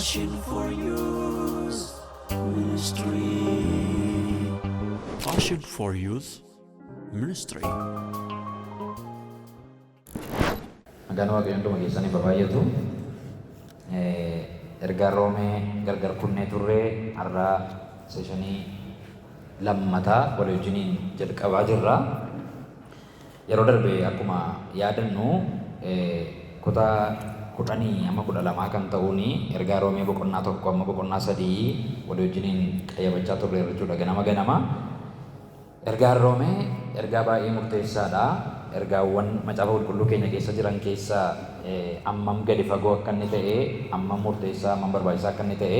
Passion for Youth Ministry. Passion for Youth Ministry. Nagaan Waaqayyoon dhuma keessanii baay'atu. Ergaa Roomee gargar kunnee turree har'aa seeshanii lammataa wal wajjiniin jalqabaa jirra. Yeroo darbe akkuma yaadannu kutaa 10 amma 12 kan ta'uuni ergaa Roomee boqonnaa 1 amma boqonnaa 3 wal wajjiniin qayyabachaa turre jechuudha ganama. Ergaan Roomee ergaa baay'ee murteessaadha. Ergaawwan macaafa qulqulluu keenya keessa jiran keessaa ammam gadi fagoo akka inni ta'e, ammam murteessaa, ammam barbaachisaa akka inni ta'e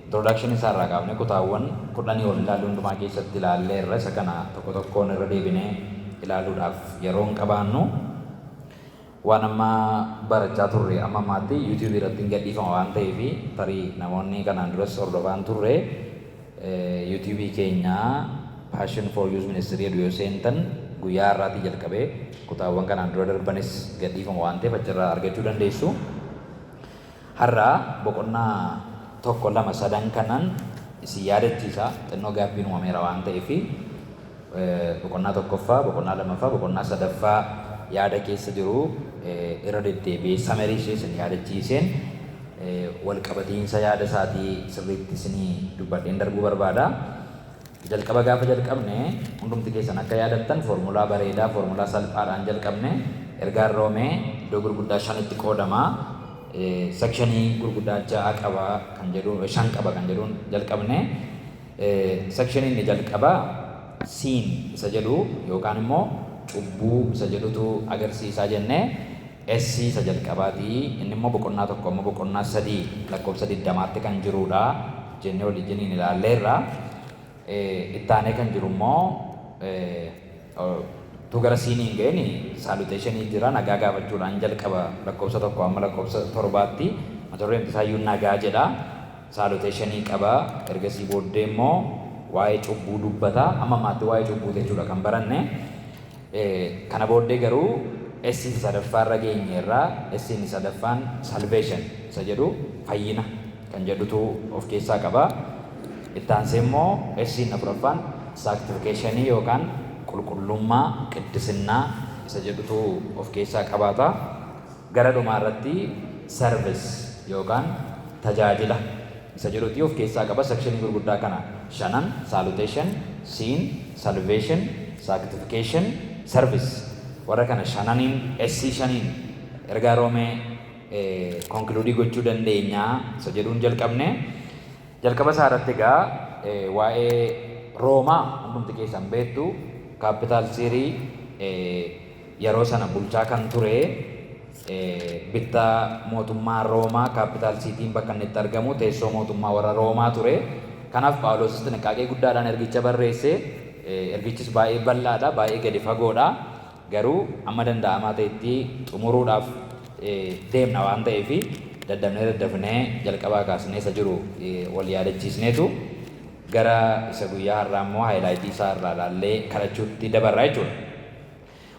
introduction isaa irraa kaafne kutaawwan 10 ol ilaaluu hundumaa keessatti ilaalleerra. Isa kana tokko tokkoon irra deebinee ilaaluudhaaf yeroo hin qabaannu waan amma barachaa turre amma ammaatti YouTube irratti hin gadhiifama waan ta'eef tarii namoonni kanaan duras hordofaan turre YouTube keenya Passion for Youth Ministry yoo seentan guyyaa har'aatii jalqabee kutaawwan kanaan dura darbanis gadhiifama waan ta'eef achirraa argachuu dandeessu. Har'a boqonnaa 1, 2, 3 kanan isin yaadachiisa xinnoo gaabbiin uumameera waan ta'eef boqonnaa 1ffaa, boqonnaa 2ffaa, boqonnaa 3ffaa yaada keessa jiru irra deddeebi'ee samarii ishee isin yaadachiiseen wal qabatiinsa yaada isaatii sirriitti isinii dubbadheen darbuu barbaada. Jalqaba gaafa jalqabne hundumti keessan akka yaadattan foormulaa bareedaa, foormulaa salphaadhaan jalqabne. Ergaan Roomee iddoo gurguddaa 5tti qoodama. Sekshinii gurguddaa 6 qaba kan jedhu 5 qaba kan jedhuun jalqabne. Sekshiniin inni jalqabaa siin isa jedhu yookaan immoo cubbuu isa jedhutu agarsiisaa jennee S isa jalqabaati. Inni immoo boqonnaa 1 amma boqonnaa 3 lakkoofsa 20tti kan jirudha jennee waliin ilaalleerra. Ittaanee kan jiru immoo tu gara siiniin ga'een saaluteeshinii jira. Nagaa gaafachuudhaan jalqaba lakkoofsa 1 amma lakkoofsa 7tti mata dureen isaayyuu nagaa jedha. Saaluteeshinii qaba. Ergasii booddee immoo waa'ee cubbuu dubbata. Amma ammaatti waa'ee cubbuu jechuudha kan baranne. Kana booddee garuu S sadaffaa irra geenyeerra. S sadaffaan salvation isa jedhu fayyina kan jedhutu of keessaa qaba. Ittaansee immoo S afuraffaan sanctification yookaan qulqullummaa, qiddisinnaa isa jedhutu of keessaa qabaata. Gara dhumaa irratti service yookaan tajaajila isa jedhuti of keessaa qaba. Sekshinii gurguddaa kana 5 salutation, siin, salvation, sanctification, service warra kana 5 S 5 ergaa Roomee conclude gochuu dandeenya isa jedhuun jalqabne. Jalqaba isaa irratti egaa waa'ee Roomaa hundumti keessan beektu capital city yeroo sana bulchaa kan ture bittaa mootummaa Roomaa capital cityin bakka inni itti argamu teessoo mootummaa warra Roomaa ture. Kanaaf Phaawulos xinqaaqee guddaadhaan ergicha barreesse. Ergichis baay'ee bal'aadha, baay'ee gadi fagoodha. Garuu amma danda'amaa ta'etti xumuruudhaaf deemna waan ta'eef daddafnee jalqabaa kaasnee isa jiru wal yaadachiisneetu gara isa guyyaa har'aa immoo haayilaayitii isaa irraa ilaallee kadhachuutti dabarraa jechuudha.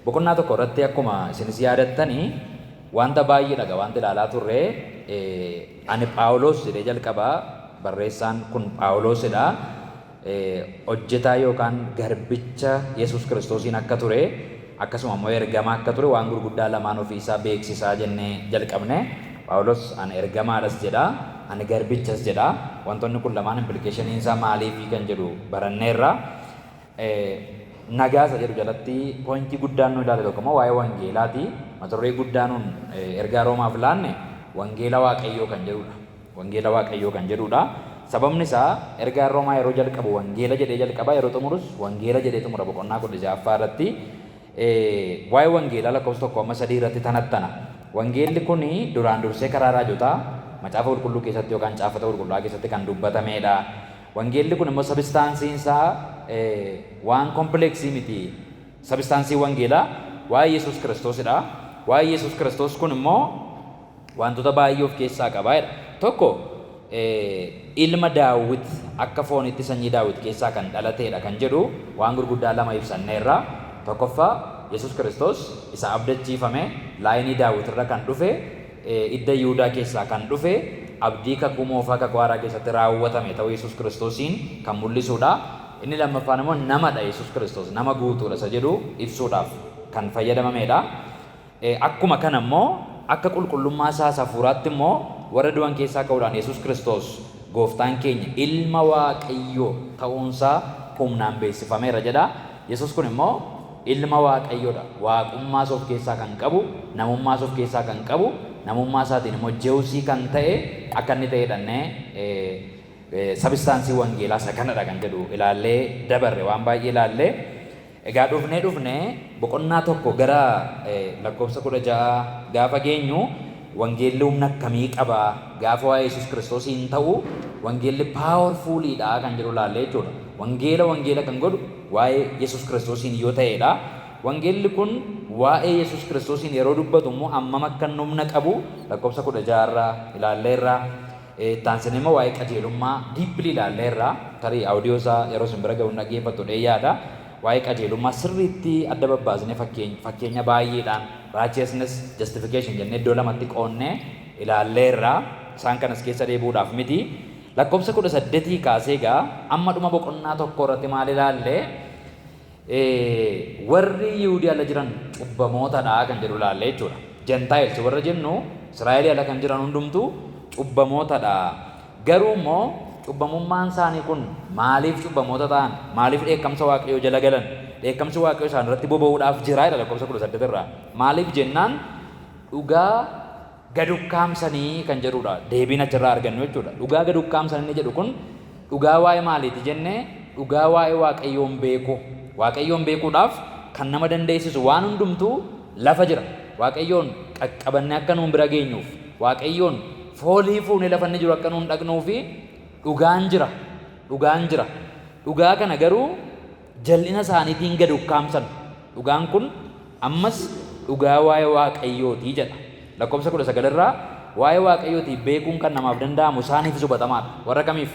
Boqonnaa 1 irratti akkuma isinis yaadattanii wanta baay'eedha wanta ilaalaa turre. Ani Phaawulos jedhee jalqabaa barreessaan kun Phaawulosidha. Hojjetaa yookaan garbicha Yesuus Kiristoosiin akka ture akkasuma immoo ergamaa akka ture waan gurguddaa lamaan ofii isaa beeksisaa jennee jalqabne. Phaawulos ani ergamaadhas jedha, ani garbichas jedha. Wantoonni kun lamaan impliikeeshiniin isaa maaliifii kan jedhu baranneerra. Nagaa isa jedhu jalatti poointii guddaan nu ilaale tokko immoo waa'ee wangeelaati. Mata duree guddaan nun ergaa Roomaaf laanne wangeela Waaqayyoo kan jedhudha. Wangeela Waaqayyoo kan jedhudha. Sababni isaa ergaan Roomaa yeroo jalqabu wangeela jedhee jalqaba, yeroo xumurus wangeela jedhee xumura. Boqonnaa 16ffaa irratti waa'ee wangeelaa lakkoofsa 1 amma 3 irratti tanattana. Wangeelli kun duraan dursee karaa raajotaa macaafa qulqulluu keessatti yookaan caafata qulqulluu keessatti kan dubbatamedha. Wangeelli kun immoo sabstaansiin isaa waan kompleksii miti. Sabstaansii wangeelaa waa'ee Yesuus Kiristoosidha. Waa'ee Yesuus Kiristoos kun immoo wantoota baay'ee of keessaa qaba. Tokko ilma Daawit akka foonitti sanyii Daawit keessaa kan dhalateedha kan jedhu waan gurguddaa lama ibsanneerra. Tokkoffaa Yesuus Kiristoos isa abdachiifame laayinii Daawit irra kan dhufe idda Yihuudaa keessaa kan dhufe abdii kakuu moofaa kakuu haaraa keessatti raawwatame ta'uu Yesuus Kiristoosiin kan mul'isuudha. Inni lammaffaan immoo namadha Yesuus Kiristoos, nama guutuudha isa jedhu ibsuudhaaf kan fayyadamamedha. Akkuma kana immoo akka qulqullummaa isaa hafuuraatti immoo warra du'an keessaa ka'uudhaan Yesuus Kiristoos gooftaan keenya ilma Waaqayyoo ta'uunsaa humnaan beeksifameera jedha. Yesuus kun immoo ilma Waaqayyoodha. Waaqummaas of keessaa kan qabu, namummaas of keessaa kan qabu, namummaa isaatiin immoo Jeewusii kan ta'e akka inni ta'edhannee sabistaansii wangeelaa isa kanadha kan jedhu ilaallee dabarre waan baay'ee ilaallee. Egaa dhufnee boqonnaa tokko gara lakkoofsa 16 gaafa geenyu wangeelli humna akkamii qaba gaafa waa'ee Yesuus Kiristoosiin ta'u wangeelli paawerfuuliidha kan jedhu ilaallee jechuudha. Wangeela kan godhu waa'ee Yesuus Kiristoosiin yoo ta'edha. Wangeelli kun waa'ee Yesuus Kiristoosiin yeroo dubbatu immoo hammam akka humna qabu lakkoofsa 16 irraa ilaalleerra. Taansinee immoo waa'ee qajeelummaa diippilii ilaalleerra. Tarii audiyoosaa yeroo isin bira ga'u dhaggeeffattu yaada. Waa'ee qajeelummaa sirriitti adda babbaasnee fakkeenya baay'eedhaan righteousness justification jennee iddoo lamatti qoonnee ilaalleerra. Isaan kanas keessa deebi'uudhaaf miti. Lakkoofsa 18 kaasee egaa amma dhuma boqonnaa tokko irratti maal ilaallee warri Yihuudii ala jiran cubbamootadha kan jedhu ilaallee jechuudha. Gentiles warra jennu Israa'elii ala kan jiran hundumtuu cubbamootadha. Garuu immoo cubbamummaan isaanii kun maaliif cubbamoota ta'an? Maaliif dheekkamsa Waaqayyoo jala galan? Dheekkamsi Waaqayyoo isaan irratti boba'uudhaaf jira jedha lakkoofsa 18 irraa. Maaliif jennaan dhugaa gadukkaamsanii kan jedhudha. Deebiin achirraa argannu jechuudha. Dhugaa gadukkaamsanii jedhu kun dhugaa waa'ee maaliiti jennee dhugaa waa'ee Waaqayyoon beeku. Waaqayyoon beekuudhaaf kan nama dandeessisu waan hundumtuu lafa jira. Waaqayyoon qaqqabannee akka nuun bira geenyuuf, Waaqayyoon foolii fuunee lafa inni jiru akka nuun dhaqnuufi dhugaan jira. Dhugaa kana garuu jal'ina isaaniitiin gad ukkaamsan. Dhugaan kun ammas dhugaa waa'ee Waaqayyootii jedha. Lakkoofsa 19 irraa waa'ee Waaqayyootii beekuun kan namaaf danda'amu isaaniifis hubatamaadha. Warra kamiif?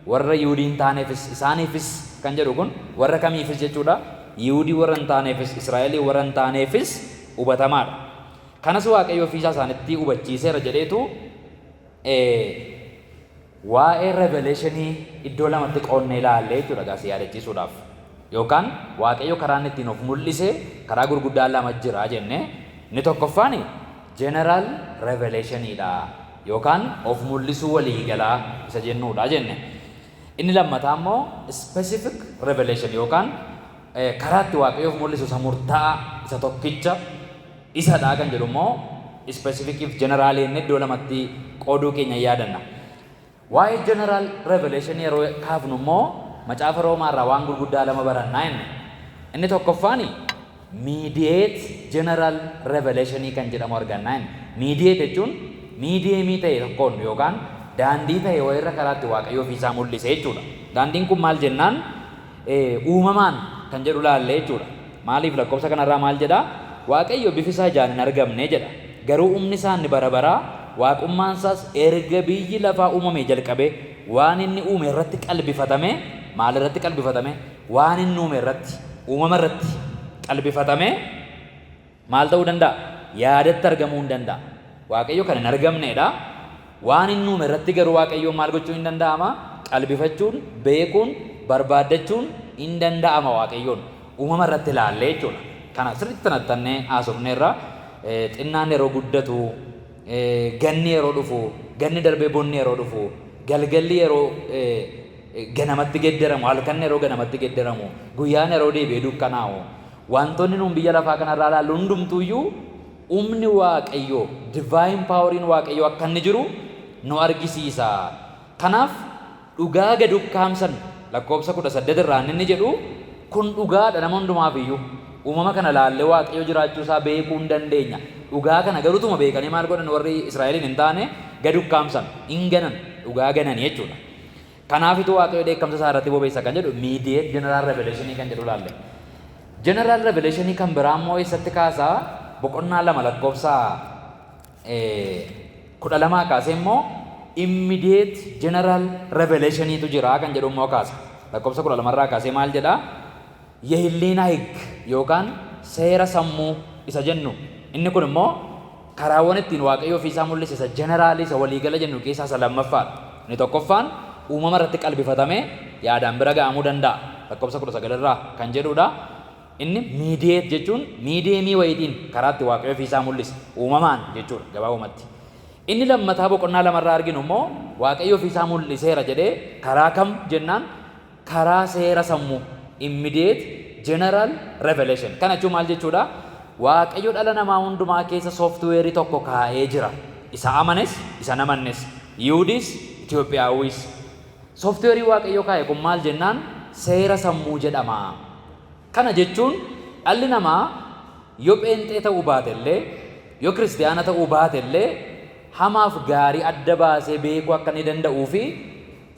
Warra Yihuudiin taaneefis isaaniifis kan jedhu kun warra kamiifis jechuudha. Yihuudii warra hin taaneefis Israa'elii warra hin taaneefis hubatamaadha. Kanas Waaqayyo ofiisaa isaanitti hubachiiseera jedheetu waa'ee revelation iddoo lamatti qoonnee ilaallee jechuudha gaasii yaadachiisuudhaaf. Yookaan Waaqayyo karaan ittiin of mul'ise karaa gurguddaa lama jira jenne inni tokkoffaan general revelationidha yookaan of mul'isuu waliigalaa isa jennuudha jenne. Inni lammataa immoo specific revelation yookaan karaa itti Waaqayyo of mul'isu isa murtaa'aa isa tokkicha isadha kan jedhu immoo specific if general inni iddoo lamatti qooduu keenya yaadanna. Waa'ee general revelation yeroo kaafnu immoo macaafa Roomaarraa waan gurguddaa lama barannaa inni. Inni tokkoffaan mediate general revelation kan jedhamu argannaa inni. Mediate jechuun mediumii ta'e tokkoon yookaan daandii ta'e wayirra karaatti Waaqayyo ofiisaa mul'ise jechuudha. Daandiin kun maal jennaan uumamaan kan jedhu laallee jechuudha. Maaliif lakkoofsa kanarraa maal jedhaa? Waaqayyo bifisaa ijaan hin argamne jedha. Garuu humni isaa inni bara baraa waaqummaan isaas erga biyyi lafaa uumamee jalqabee waan inni uume irratti qalbifatame. Maal irratti qalbifatame? Waan inni uume irratti, uumama irratti qalbifatame maal ta'uu danda'a? Yaadatti argamuu hin danda'a. Waaqayyo kan hin argamnedha. Waan inni uume irratti garuu Waaqayyo maal gochuu hin danda'ama? Qalbifachuun, beekuun, barbaaddachuun hin danda'ama Waaqayyoon uumama irratti ilaallee jechuudha. Kana sirriitti tanattannee haasofneerra xinnaan yeroo guddatu, ganni yeroo dhufu, ganni darbee bonni yeroo dhufu, galgalli yeroo ganamatti geddaramu, halkan yeroo ganamatti geddaramu, guyyaan yeroo deebi'ee dukkanaa'u, wantoonni nuun biyya lafaa kanarraa ilaallu hundumtuuyyuu humni Waaqayyoo, divine poweriin Waaqayyoo akka inni jiru nu argisiisa. Kanaaf dhugaa gad ukkaamsan lakkoofsa 18 irraa inni jedhu kun dhugaadha nama hundumaaf iyyuu. Uumama kana laallee Waaqayyo jiraachuu isaa beekuu hin dandeenya. Dhugaa kana garuutuma beekanii maal godhan warri Israa'eliin hin taane gad ukkaamsan, hin ganan, dhugaa gananii jechuudha. Kanaafitu Waaqayyo dheekkamsa isaa irratti bobeessa kan jedhu mediate general revelation kan jedhu laalle. General revelation kan biraa immoo eessatti kaasaa? Boqonnaa 2 lakkoofsa 12 kaasee immoo immediate general revelationitu jira kan jedhu immoo kaasa. Lakkoofsa 12 irraa kaasee maal jedhaa? የህሊና ህግ yookaan seera sammuu isa jennu inni kun immoo karaawwan ittiin waaqayyo ofiisaa mul'ise isa jeneraalii isa waliigala jennu keessaa isa lammaffaadha. Inni tokkoffaan uumama irratti qalbifatamee yaadaan bira ga'amuu danda'a. Lakkoofsa 19 irraa kan jedhudha. Inni miidiyeet jechuun miidiyeemii wayitiin karaatti waaqayyo ofiisaa mul'ise uumamaan jechuudha gabaabumatti. Inni lammataa boqonnaa lamarraa arginu immoo waaqayyo ofiisaa mul'iseera jedhee karaa kam jennaan karaa seera sammuu immediate general revelation. Kana jechuun maal jechuudha? Waaqayyo dhala namaa hundumaa keessa sooftuweerii tokko kaa'ee jira. Isa amanes isa namannes Yihuudis Itoophiyaawis. Sooftuweerii waaqayyo kaa'e kun maal jennaan seera sammuu jedhama. Kana jechuun dhalli namaa yoo pheenxee ta'uu baatellee yoo kiristiyaana ta'uu baatellee hamaaf gaarii adda baasee beekuu akka inni danda'uu fi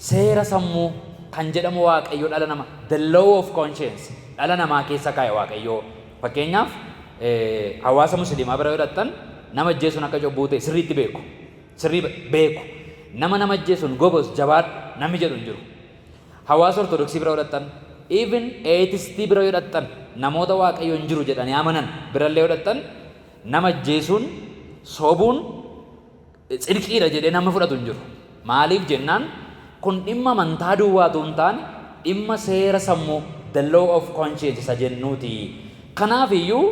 seera sammuu kan jedhamu waaqayyo dhala namaa the law of conscience dhala namaa keessa kaa'e waaqayyo. Fakkeenyaaf hawaasa musliimaa bira yoo dhaqxan nama ajjeesuun akka cubbuu ta'e sirriitti beeku. Nama ajjeesuun gobos jabaadhu namni jedhu hin jiru. Hawaasa ortodoksii bira yoo dhaqxan even eetistii bira yoo dhaqxan namoota waaqayyo hin jiru jedhanii amanan birallee yoo dhaqxan nama ajjeesuun sobuun tsirqiidha jedhee nama fudhatu hin jiru. Maaliif jennaan kun dhimma amantaa duwwaatu hin taane dhimma seera sammuu the law of conscience isa jennuuti. Kanaaf iyyuu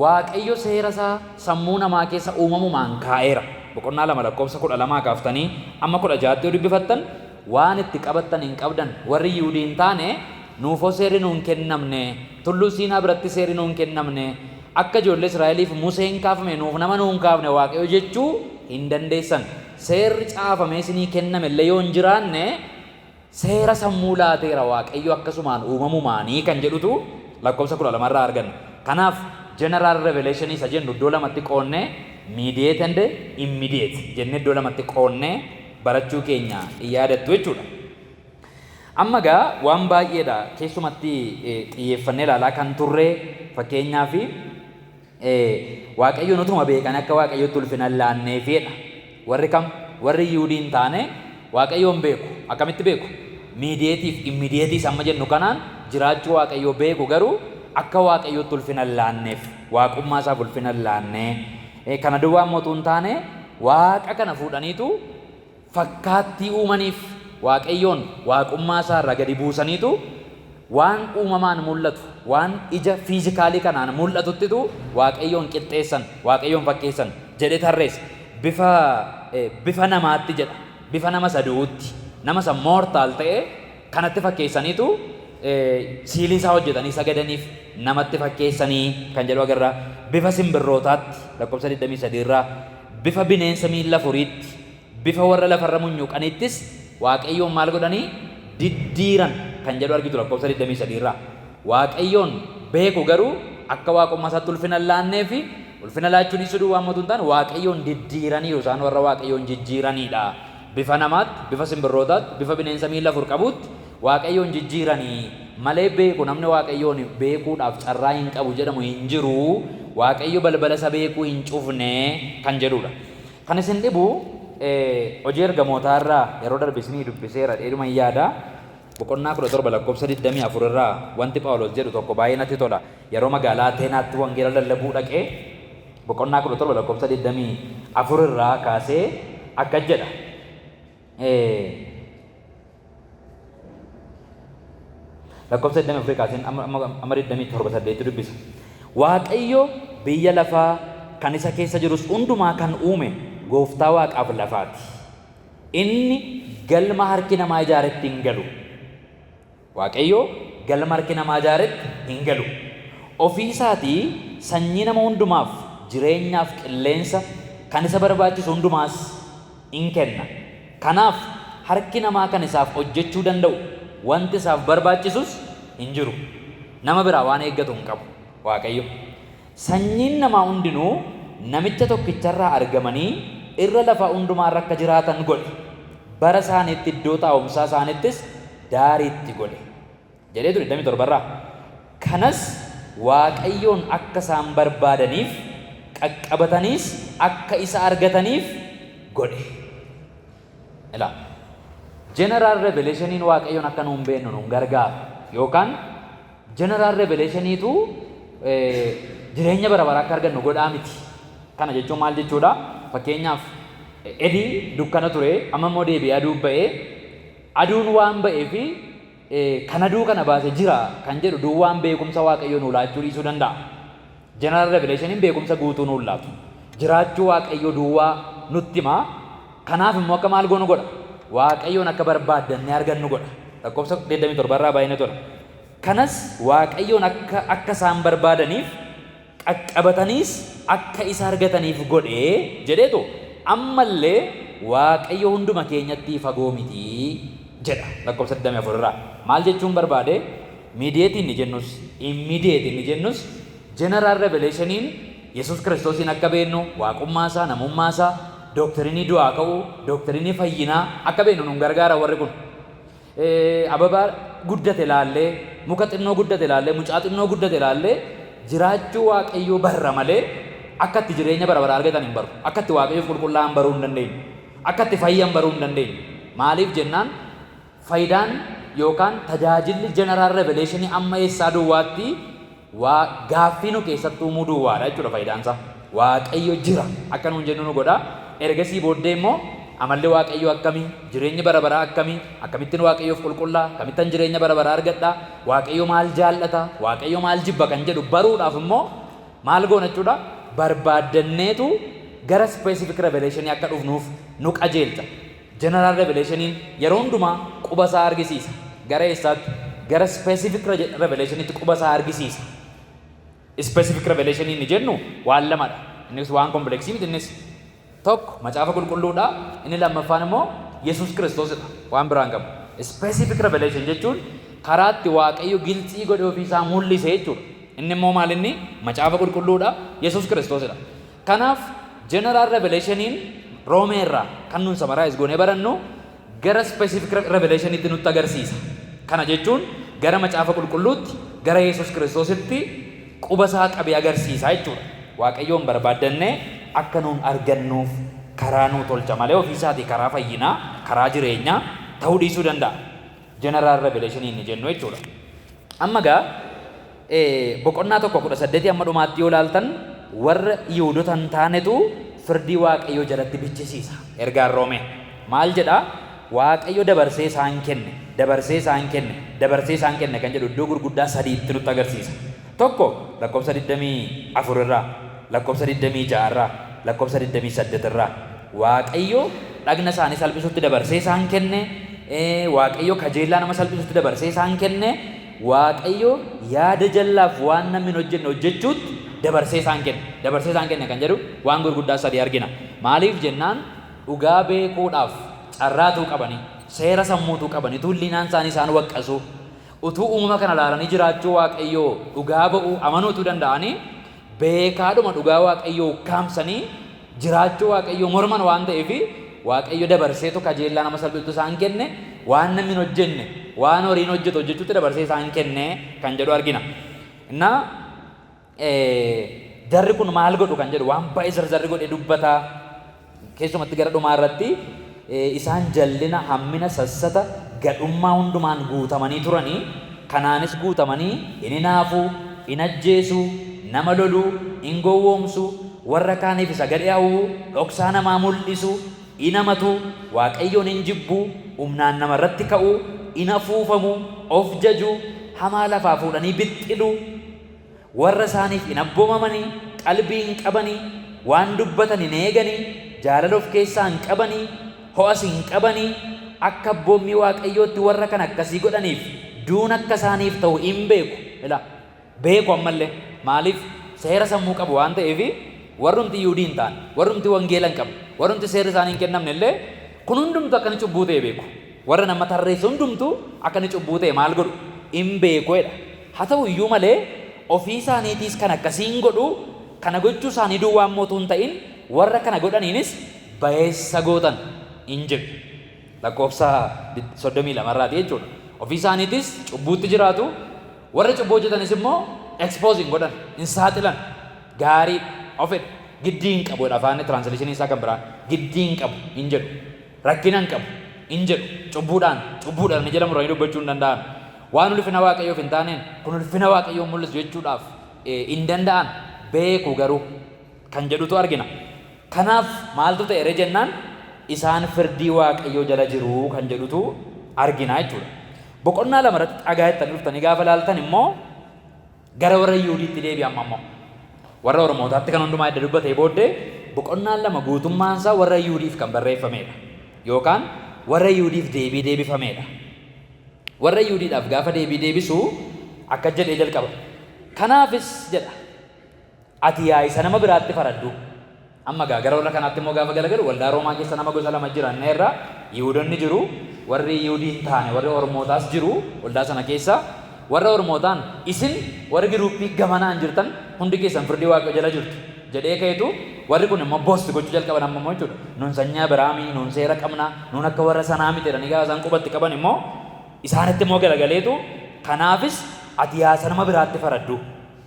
waaqayyo seera isaa sammuu namaa keessa uumamumaan kaa'eera. Boqonnaa 2 lakkoofsa 12 kaaftanii amma 16tti yoo dubbifattan waan itti qabattan hin qabdan warri Yihuudii hin taane nuufoo seerri nuun kennamne tulluu Siinaa biratti seerri nuun kennamne akka ijoollee Israa'eliif Museen kaafame nuuf nama nuun kaafne waaqayyo jechuu hin dandeessan. Seerri caafamee isinii kenname illee yoo hin jiraanne seera sammuu laateera waaqayyo akkasumaan uumamumaanii kan jedhutu lakkoofsa 12 irraa arganna. Kanaaf general revelation isa jennu iddoo lamatti qoonnee mediate and immediate jennee iddoo lamatti qoonnee barachuu keenya yaadattu jechuudha. Amma gaa waan baay'eedha keessumatti xiyyeeffannee ilaalaa kan turre fakkeenyaa fi waaqayyoon utuma beekan akka waaqayyotti ulfina laanneefidha. Warri kam warri Yihuudiin taane waaqayyoon beeku. Akkamitti beeku? Mediatiif immediatiis amma jennu kanaan jiraachuu waaqayyoo beeku garuu akka waaqayyotti ulfina laanneef waaqummaa isaaf ulfina laannee kana duwwaa mootuu hin taane waaqa kana fuudhaniitu fakkaattii uumaniif waaqayyoon waaqummaa isaa irraa gadi buusaniitu waan uumamaan mul'atu waan ija fiizikaalii kanaan mul'atuttitu waaqayyoon qixxeessan waaqayyoon fakkeessan jedhee tarreessa. Bifa namaatti jedha bifa nama saduutti nama san moortaal ta'e kanatti fakkeessaniitu siilii isaa hojjetanii sagadaniif namatti fakkeessanii kan jedhu agarra. Bifa simbirrootaatti lakkoofsa 23 irraa bifa bineensa miilla afuriitti bifa warra lafarra munyuuqaniittis waaqayyoon maal godhanii diddiiran kan jedhu argitu lakkoofsa 23 irraa. Waaqayyoon beeku garuu akka waaqummaa isaatti ulfina laannee fi ulfina laachuun isa duwwaa mootuu hin taane waaqayyoon diddiiranii isaan warra waaqayyoon jijjiiranidha. Bifa namaatti bifa simbirrootaatti bifa bineensa miilla afur qabuutti waaqayyoon jijjiiranii malee beeku namni waaqayyoon beekuudhaaf carraa hin qabu jedhamu hin jiru. Waaqayyo balbala isa beekuu hin cufne kan jedhudha. Kan isin dhibu hojii ergamootaa irraa yeroo darbe isinii dubbiseera dheedhuma yaada. Boqonnaa 17 lakkoofsa 24 irraa wanti Phaawulos jedhu tokko baay'ee natti tola. Yeroo magaalaa Ateenaatti wangeela lallabuu dhaqee boqonnaa 17 lakkoofsa 24 irraa kaasee akka jedha. Lakkoofsa 24 kaaseen amma 27 dubbisa. Waaqayyo biyya lafaa kan isa keessa jirus hundumaa kan uume gooftaa waaqaaf lafaati. Inni galma harki namaa ijaaretti hin galu. Waaqayyo galma harki namaa ijaaretti hin galu. Ofii isaatii sanyii nama hundumaaf jireenyaaf qilleensa kan isa barbaachisu hundumaas in kenna. Kanaaf harki namaa kan isaaf hojjechuu danda'u wanti isaaf barbaachisus hin jiru. Nama biraa waan eeggatu hin qabu Waaqayyo. Sanyiin namaa hundinuu namicha tokkicharraa argamanii irra lafaa hundumaarra akka jiraatan godhe. Bara isaaniitti iddoo taa'umsaa isaaniittis daariitti godhe. Jedhee ture 27 irraa. Kanas Waaqayyoon akka isaan barbaadaniif qaqqabataniis akka isa argataniif godhe. Ilaa general revelationiin Waaqayyoon akka nuun beeknu nuun gargaara yookaan general revelationiitu jireenya bara baraa akka argannu godhaa miti. Kana jechuun maal jechuudha? Fakkeenyaaf edii dukkana ture amma immoo deebi'ee aduu ba'ee aduun waan ba'ee fi kan aduu kana baase jira kan jedhu duwwaan beekumsa Waaqayyoo nuu laachuu dhiisuu danda'a. General Revelationiin beekumsa guutuu nuu laatu. Jiraachuu Waaqayyoo duwwaa nutti himaa. Kanaaf immoo akka maal goonu godha? Waaqayyoon akka barbaaddannee argannu godha. Lakkoofsa 27 irraa baay'inee tura. Kanas Waaqayyoon akka isaan barbaadaniif qaqqabataniis akka isa argataniif godhee jedheetu ammallee Waaqayyo hunduma keenyatti fagoo mitii jedha. Lakkoofsa 24 irraa maal jechuun barbaade? Immediate inni jennus immediate inni jennus General Revelationiin Yesuus Kiristoosiin akka beennu waaqummaa isaa, namummaa isaa, dooktirinii du'aa ka'uu, dooktirinii fayyinaa akka beennu nun gargaara warri kun. Ababaa guddate laallee, muka xinnoo guddate laallee, mucaa xinnoo guddate laallee jiraachuu Waaqayyoo barra malee akka itti jireenya bara baraa argatan hin baru. Akka itti Waaqayyoof qulqullaa'an baruu hin dandeenyu. Akka itti fayyan baruu hin dandeenyu. Maaliif jennaan faayidaan yookaan tajaajilli General Revelationii amma eessaa duwwaatti gaaffii nu keessatti uumuu duwwaadha jechuudha faayidaan isaa. Waaqayyo jira akka nuun jennu nu godha. Ergasii booddee immoo amalli Waaqayyoo akkamii, jireenyi bara baraa akkamii, akkamittiin Waaqayyoof qulqullaa, akkamittiin jireenya bara baraa argadha, Waaqayyo maal jaallata, Waaqayyo maal jibba kan jedhu baruudhaaf immoo maal goona jechuudha? Barbaaddanneetu gara specific revelation akka dhufnuuf nu qajeelcha. General revelationiin yeroo hundumaa quba isaa argisiisa. Gara eessaatti? Gara specific revelationitti quba isaa argisiisa. Specific revelation inni jennu waan lamadha. Innis waan kompleksii miti innis. Tokko macaafa qulqulluudha. Inni lammaffaan immoo Yesuus Kiristoosidha. Waan biraan qabu. Specific revelation jechuun karaa itti Waaqayyo gilxii godhee ofii isaa mul'ise jechuudha. Inni immoo maal inni? Macaafa qulqulluudha. Yesuus Kiristoosidha. Kanaaf general revelationiin Roomeerraa kan nuun summarize goonee barannu gara specific revelationitti nutti agarsiisa. Kana jechuun gara macaafa qulqulluutti, gara Yesuus Kiristoositti quba isaa qabee agarsiisa jechuudha. Waaqayyoon barbaaddannee akka nuun argannuuf karaa nuu tolcha malee ofii isaatii karaa fayyinaa, karaa jireenyaa ta'uu dhiisuu danda'a. General revelation inni jennu jechuudha. Amma gaa boqonnaa 1:18 amma dhumaatti yoo ilaaltan warra Yihuudoota hin taanetu firdii Waaqayyoo jalatti bichisiisa. Ergaan Roomee maal jedhaa? Waaqayyo dabarsee isaan kenne, dabarsee isaan kenne, dabarsee isaan kenne kan jedhu iddoo gurguddaa sadiitti nutti agarsiisa. Tokko lakkoofsa 24 irraa, lakkoofsa 26 irraa, lakkoofsa 28 irraa Waaqayyo dhagna isaanii salphisutti dabarsee isaan kenne, Waaqayyo kajeellaa nama salphisutti dabarsee isaan kenne, Waaqayyo yaada jallaaf waan namni hin hojjenne hojjechuutti dabarsee isaan kenne, dabarsee isaan kenne kan jedhu waan gurguddaa sadii argina. Maaliif jennaan dhugaa beekuudhaaf carraatuu qabanii, seera sammuutuu qabanii, tullinaan isaanii isaan waqqasu, utuu uumama kana ilaalanii jiraachuu Waaqayyoo dhugaa ba'uu amanuutuu danda'anii beekaadhuma dhugaa Waaqayyoo kaamsanii jiraachuu Waaqayyoo morman waan ta'eef Waaqayyo dabarseetu kajeellaa nama salphisutti isaan kenne, waan namni hin hojjenne, waan horiin hojjetu hojjechuutti dabarsee isaan kenne kan jedhu argina. Innaa jarri kun maal godhu kan jedhu waan baay'ee zarri godhee dubbata. Keessumatti gara dhumaa irratti isaan jallina, hammina, sassata, gadhummaa hundumaan guutamanii turanii, kanaanis guutamanii hin hinaafuu, hin ajjeesuu, nama loluu, hin gowwoomsu, warra kaaniif isa gadi hawwuu, dhoksaa namaa mul'isu, hin hamatu, Waaqayyoon hin jibbu, humnaan namarratti ka'uu, hin afuufamu, of jaju, hamaa lafaa fuudhanii bixxilu, warra isaaniif hin abboomamanii, qalbii hin qabanii, waan dubbatan hin eeganii, jaalala of keessaa hin qabanii, ho'as hin qabanii, akka abboommii Waaqayyootti warra kan akkasii godhaniif duun akka isaaniif ta'u hin beeku. Beeku ammallee maaliif seera sammuu qabu waan ta'eef warrumti Yihuudii hin taane, warrumti wangeela hin qabne, warrumti seerri isaanii hin kennamne illee kun hundumtu akka inni cubbuu ta'e beeku. Warra nama tarreessu hundumtu akka inni cubbuu ta'e maal godhu hin beekuudha. Haa ta'u iyyuu malee ofii isaaniitiis kan akkasiin godhu, kana gochuu isaanii duwwaan mootuu hin ta'in warra kana godhaniinis bayeessa gootan hin jedhu. Lakkoofsa 32 irraati jechuudha. Ofii isaaniitis cubbuutti jiraatu, warra cubbuu hojjetanis immoo exposing godhan, hin saaxilan, gaarii ofedha, giddii hin qabu afaan translationii isaa kan biraan, giddii hin qabu hin jedhu, rakkina hin qabu hin jedhu, cubbuudhaan ni jedhamu irraa dubbachuu hin danda'an. Waan ulfina Waaqayyoof hin taaneen kun ulfina Waaqayyoo mul'isu jechuudhaaf hin danda'an beeku garuu kan jedhutu argina. Kanaaf maaltu ta'e jennaan isaan firdii waaqayyoo jala jiru kan jedhutu argina jechuudha. Boqonnaa lama irratti dhagaa itti dhuftanii gaafa ilaaltan immoo gara warra Yihuudiitti deebi'amma immoo warra Oromootaatti kan hundumaa edda dubbatee booddee boqonnaan lama guutummaan isaa warra Yihuudiif kan barreeffamedha yookaan warra Yihuudiif deebifamedha. Warra Yihuudiidhaaf gaafa deebisu akka jedhee jalqaba. Kanaafis jedha ati yaa isa nama biraatti faraddu. Amma gara warra kanaatti immoo gaafa galagalu waldaa Roomaa keessa nama gosa lama jiran irra Yihuudoonni jiru, warri Yihuudii hin taane warri Oromootaas jiru waldaa sana keessa. Warra Oromootaan isin warri giruuppii gamanaan jirtan hundi keessan firdii waaqayyoo jala jirtu jedhee ka'etu warri kun immoo boosti gochuu jalqaban amma jechuudha. Nuun sanyii Abiraamii, nuun seera qabna, nuun akka warra sanaa miti jedhanii gaafa isaan qubatti qaban immoo isaanitti immoo galagaleetu kanaafis ati yaa isa nama biraatti faraddu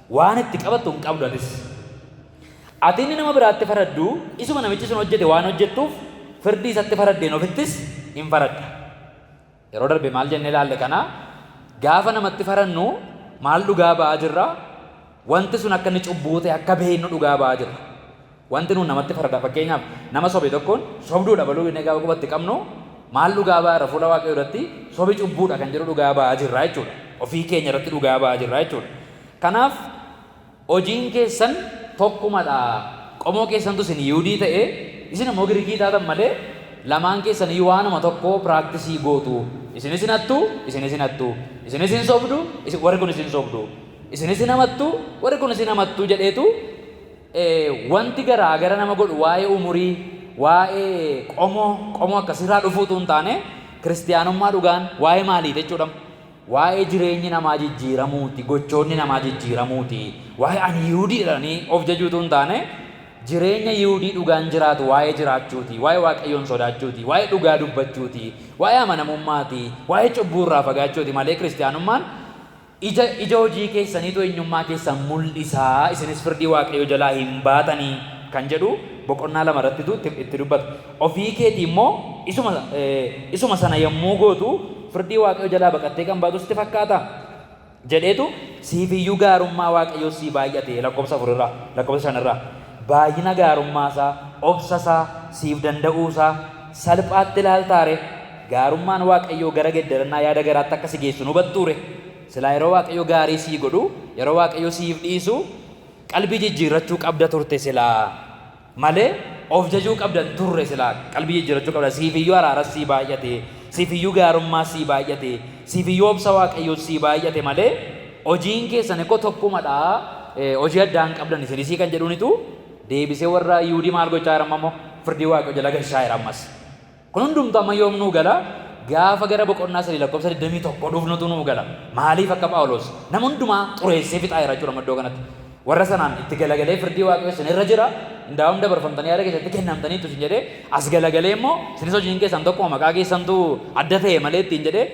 waan itti qabattu hin qabdu atis. Ati inni nama biraatti faraddu isuma namichi sun hojjete waan hojjettuuf firdii isatti faraddeen ofittis hin faradda. Yeroo darbe maal jennee ilaalle kana gaafa namatti farannu maal dhugaa ba'aa jirra? Wanti sun akka inni cubbuu ta'e akka beeknu dhugaa ba'aa jirra. Wanti nuun namatti faradha fakkeenyaaf nama sobe tokkoon sobduudha baluu inni gaafa qubatti qabnu maal dhugaa ba'aa irra fuula waaqayyoo irratti sobi cubbuudha kan jedhu dhugaa ba'aa jirra jechuudha. Ofii keenya irratti dhugaa ba'aa jirra jechuudha. Kanaaf hojiin keessan tokkumadha. Qomoo keessantu isin Yihuudii ta'e isin immoo Giriikii taatan malee lamaan keessan waanuma tokko piraaktisii gootu. Isin hattu, isin sobdu, warri kun isin sobdu. Isin hamattu, warri kun isin hamattu jedheetu wanti garaa nama godhu waa'ee umurii, waa'ee qomoo akkasirraa dhufuutu hin taane kiristiyaanummaa dhugaan waa'ee maalii jechuudha. Waa'ee jireenyi namaa jijjiiramuuti, gochoonni namaa jijjiiramuuti. Waa'ee ani Yihuudii jedhanii of jajuutu hin taane jireenya Yihuudii dhugaan jiraatu waa'ee jiraachuuti, waa'ee waaqayyoon sodaachuuti, waa'ee dhugaa dubbachuuti, waa'ee amanamummaati, waa'ee cubbuurraa fagaachuuti malee kiristiyaanummaan ija hojii keessaniitu eenyummaa keessan mul'isaa isinis firdii waaqayyoo jalaa hin baatanii kan jedhu boqonnaa lama irrattitu itti dubbata. Ofii keetii immoo isuma sana yommuu gootu firdii waaqayyoo jalaa baqattee kan baatu sitti fakkaata jedheetu siifiyyuu gaarummaa waaqayyoo sii baay'ate lakkoofsa 5 baay'ina gaarummaasaa, obsasaa, siif danda'uusaa salphaatti ilaaltaare gaarummaan waaqayyoo gara geddarannaa yaada garaatti akka si geessu nu hubattuure. Silaa yeroo waaqayyoo gaarii sii godhu, yeroo waaqayyoo siif dhiisu qalbii jijjiirrachuu qabda turte silaa malee of jajuu qabda turre silaa qalbii jijjiirrachuu qabda. Siifiyyuu araaras sii baay'ate, siifiyyuu gaarummaa sii baay'ate, siifiyyuu obsa waaqayyoo sii baay'ate malee hojiin keessan eekoo tokkumadhaa hojii addaan qabdan isinisii kan jedhunitu deebisee warra Yihuudii maal gochaa jiran ammoo firdii waaqayyoo jala galchaa jiran ammas. Kun hundumtu amma yoomnuu gala gaafa gara boqonnaa 3:21 dhufnutu nuu gala. Maaliif akka Phaawulos nama hundumaa xureessee fixaa jira jechuudha iddoo kanatti. Warra sanaan itti galagalee firdii waaqayyoo isin irra jira. Hundaa'uun dabarfamtanii yaada keessatti kennamtaniitu isin jedhee as galagalee immoo isinis hojiin keessan tokkuma maqaa keessantu adda ta'e malee ittiin jedhee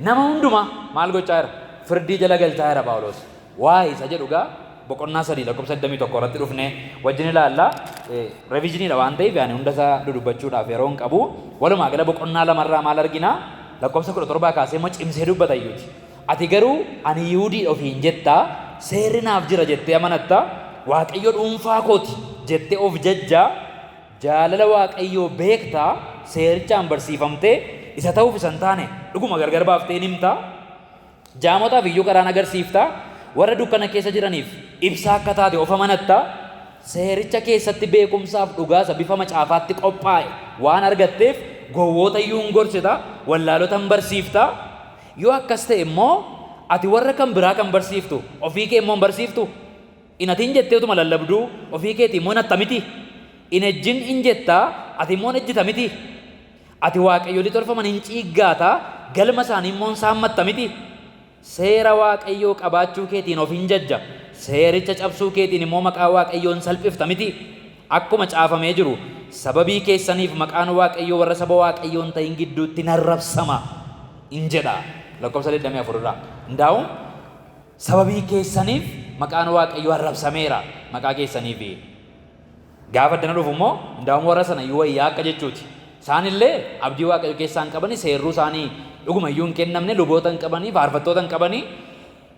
nama hundumaa maal gochaa jira? Firdii jala galchaa jira Phaawulos. Waa'ee isa jedhu gaa boqonnaa 3:21 irratti dhufnee wajjin ilaalla. Reviiziniidha waan ta'eef yaani hunda isaa dudubbachuudhaaf yeroo hin qabu. Walumaa gala boqonnaa lamarraa maal arginaa? Lakkoofsa 17 kaasee immoo cimsee dubbata iyyuuti. Ati garuu ani Yihuudii ofiin jettaa seerri naaf jira jettee amanatta waaqayyo dhuunfaa kooti jettee of jajjaa jaalala waaqayyoo beektaa seerichaan barsiifamtee isa ta'uuf isan taane dhuguma gargar baaftee himtaa jaamotaaf iyyuu karaan agarsiiftaa warra dukkana keessa jiraniif ibsaa akka taate of amanatta seericha keessatti beekumsaaf dhugaasa bifa macaafaatti qophaa'e waan argatteef gowwoota iyyuu hin gorsita wallaalota hin barsiifta. Yoo akkas ta'e immoo ati warra kan biraa kan barsiiftu ofii kee immoo hin barsiiftu. Inatiin jetteetuma lallabduu ofii keetii immoo natta miti. Inejjin hin jettaa ati immoo ejjita miti. Ati waaqayyoolii tolfaman hin ciiggaataa galma isaanii immoo hin saammatta miti. Seera waaqayyoo qabaachuu keetiin of hin jajja. Seericha cabsuu keetiin immoo maqaa waaqayyoo hin salphifta miti. Akkuma caafamee jiru sababii keessaniif maqaan waaqayyoo warra saba waaqayyoo hin ta'in gidduutti narrabsama in jedha. Lakkoofsa 24 irraa. Hundaa'uun sababii keessaniif maqaan waaqayyoo arrabsameera maqaa keessaniif. Gaafa addana dhufu immoo hundaa'uun warra sana iyyuu wayyaa akka jechuuti. Isaanillee abdii waaqayyoo keessaa hin qabani seerruu isaanii dhuguma iyyuu hin kennamne luboota hin qabanii faarfattoota hin qabanii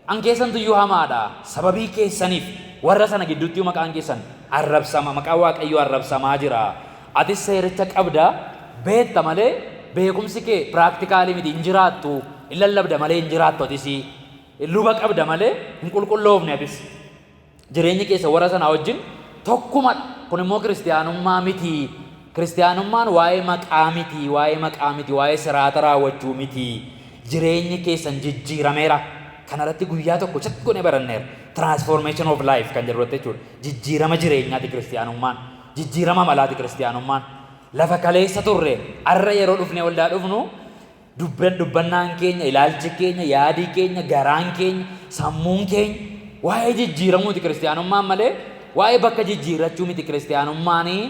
an keessantu iyyuu hamaadha sababii keessaniif warra sana gidduutti iyyuu maqaan keessan arrabsama maqaa waaqayyoo arrabsamaa jira. Atis seericha qabda beetta malee beekumsi kee piraaktikaalii miti hin jiraattu hin lallabda malee hin jiraattu atis luba qabda malee hin qulqulloofne atis jireenyi keessa warra sanaa wajjin tokkuma. Kun immoo kiristiyaanummaa miti. Kiristiyaanummaan waa'ee maqaa miti, waa'ee maqaa miti, waa'ee siraata raawwachuu miti. Jireenyi keessan jijjiirameera. Kanarratti guyyaa tokko chakkoo ne baranneera. Transformation of life kan jedhutti jechuudha. Jijjiirama jireenyaati kiristiyaanummaan. Jijjiirama malaati kiristiyaanummaan. Lafa kaleessa turre arra yeroo dhufnee waldaa dhufnu dubbannaan keenya, ilaalchi keenya, yaadii keenya, garaan keenya, sammuun keenya waa'ee jijjiiramuuti kiristiyaanummaan malee waa'ee bakka jijjiirrachuu miti kiristiyaanummaanii.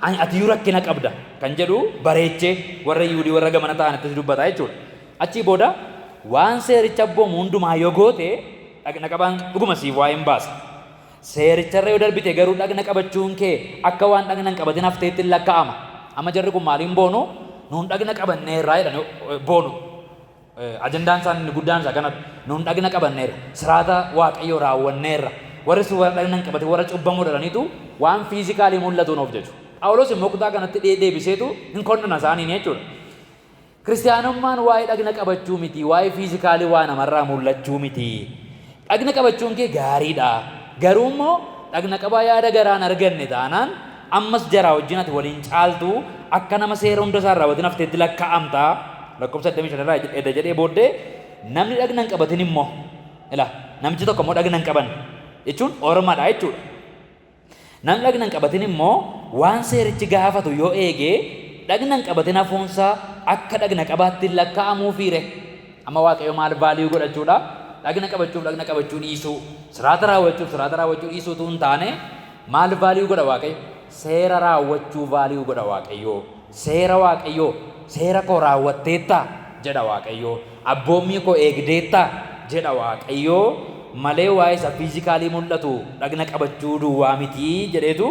Ati rakkina qabda kan jedhu bareechee warra Yihuudii warra gamana ta'anittis dubbata jechuudha. Achii booda waan seericha abboomu hundumaa yoo goote dhagna qabaan dhuguma siif waa hin baasa. Seericharra yoo darbite garuu dhagna qabachuun kee akka waan dhagna hin qabatin hafteetti lakkaa'ama. Amma jarri kun maaliin boonu? Nuun dhagna qabanneerraa jedhan boonu. Ajandaan isaan inni guddaan isaa kanadha. Nuun dhagna qabanneerra. Siraata waaqayyoo raawwanneerra. Warri sun warra dhagna hin qabate warra cubbamoo dhalaniitu waan fiizikaalii mul'atuun of jechu. Phaawulos immoo kutaa kanatti deebiseetu hin konnana isaaniin jechuudha. Kiristiyaanummaan waa'ee dhagna qabachuu miti, waa'ee fiizikaalii waa namarraa mul'achuu miti. Dhagna qabachuun kee gaariidha. Garuu immoo dhagna qabaa yaada garaan arganne taanaan ammas jaraa wajjin ati waliin caaltu akka nama seera hunda isaa raawwatin hafteetti lakkaa'amta. Lakkoofsa 85 irraa edda jedhee booddee namni dhagna hin qabatin immoo namichi tokko immoo dhagna hin qaban jechuun ormadha jechuudha. Namni dhagna hin qabatin immoo waan seerichi gaafatu yoo eege dhagna hin qabatin hafuunsaa akka dhagna qabaatti lakkaa'amuu fiire. Amma waaqayyo maal vaaliyuu godhachuudha? Dhagna qabachuuf dhagna qabachuu dhiisuu, siraata raawwachuu dhiisuutu hin taane maal vaaliyuu godha waaqayyo? Seera raawwachuu vaaliyuu godha waaqayyo. Seera waaqayyo, seera koo raawwatteetta jedha waaqayyo. Abboommii koo eegdeetta jedha waaqayyo. Malee waa'ee isa fiizikaalii mul'atu dhagna qabachuu duwwaa miti jedheetu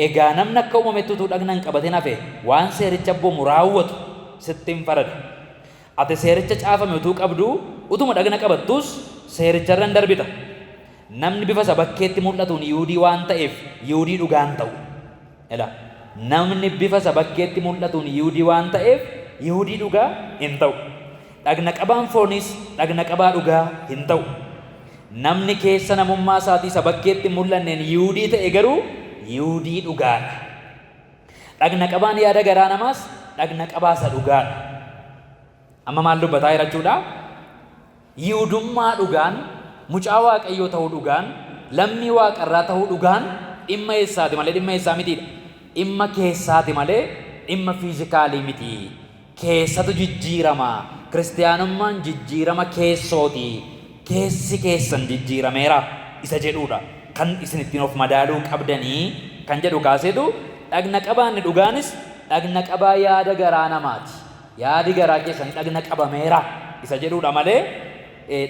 egaa namni akka uumamettutu dhagna hin qabatin hafe waan seericha abboomu raawwatu sitti hin farada. Ati seericha caafame utuu qabdu utuma dhagna qabattus seericharra hin darbita. Namni bifa isa bakkeetti mul'atuun Yihuudii waan ta'eef Yihuudii dhugaan ta'u. Namni bifa isa bakkeetti mul'atuun Yihuudii waan ta'eef Yihuudii dhugaa hin ta'u. Dhagna qabaan foonis dhagna qabaa dhugaa hin ta'u. Namni keessa namummaa isaatii isa bakkeetti mul'anneen Yihuudii ta'e garuu Yihuudii dhugaadha. Dhagna qabaan yaada garaa namaas dhagna qabaa isa dhugaadha. Amma maal dubbataa jirachuudha? Yihudummaa dhugaan, mucaa waaqayyoo ta'uu dhugaan, lammii waaqarraa ta'uu dhugaan dhimma eessaati malee dhimma eessaa mitiidha. Dhimma keessaati malee dhimma fiizikaalii miti. Keessatu jijjiirama. Kiristiyaanummaan jijjiirama keessooti. Keessi keessan jijjiirameera isa jedhuudha. Kan isin ittiin of madaaluu qabdanii kan jedhu kaaseetu dhagna qabaanni dhugaanis dhagna qabaa yaada garaa namaati. Yaadi garaa keessan dhagna qabameera isa jedhuudha malee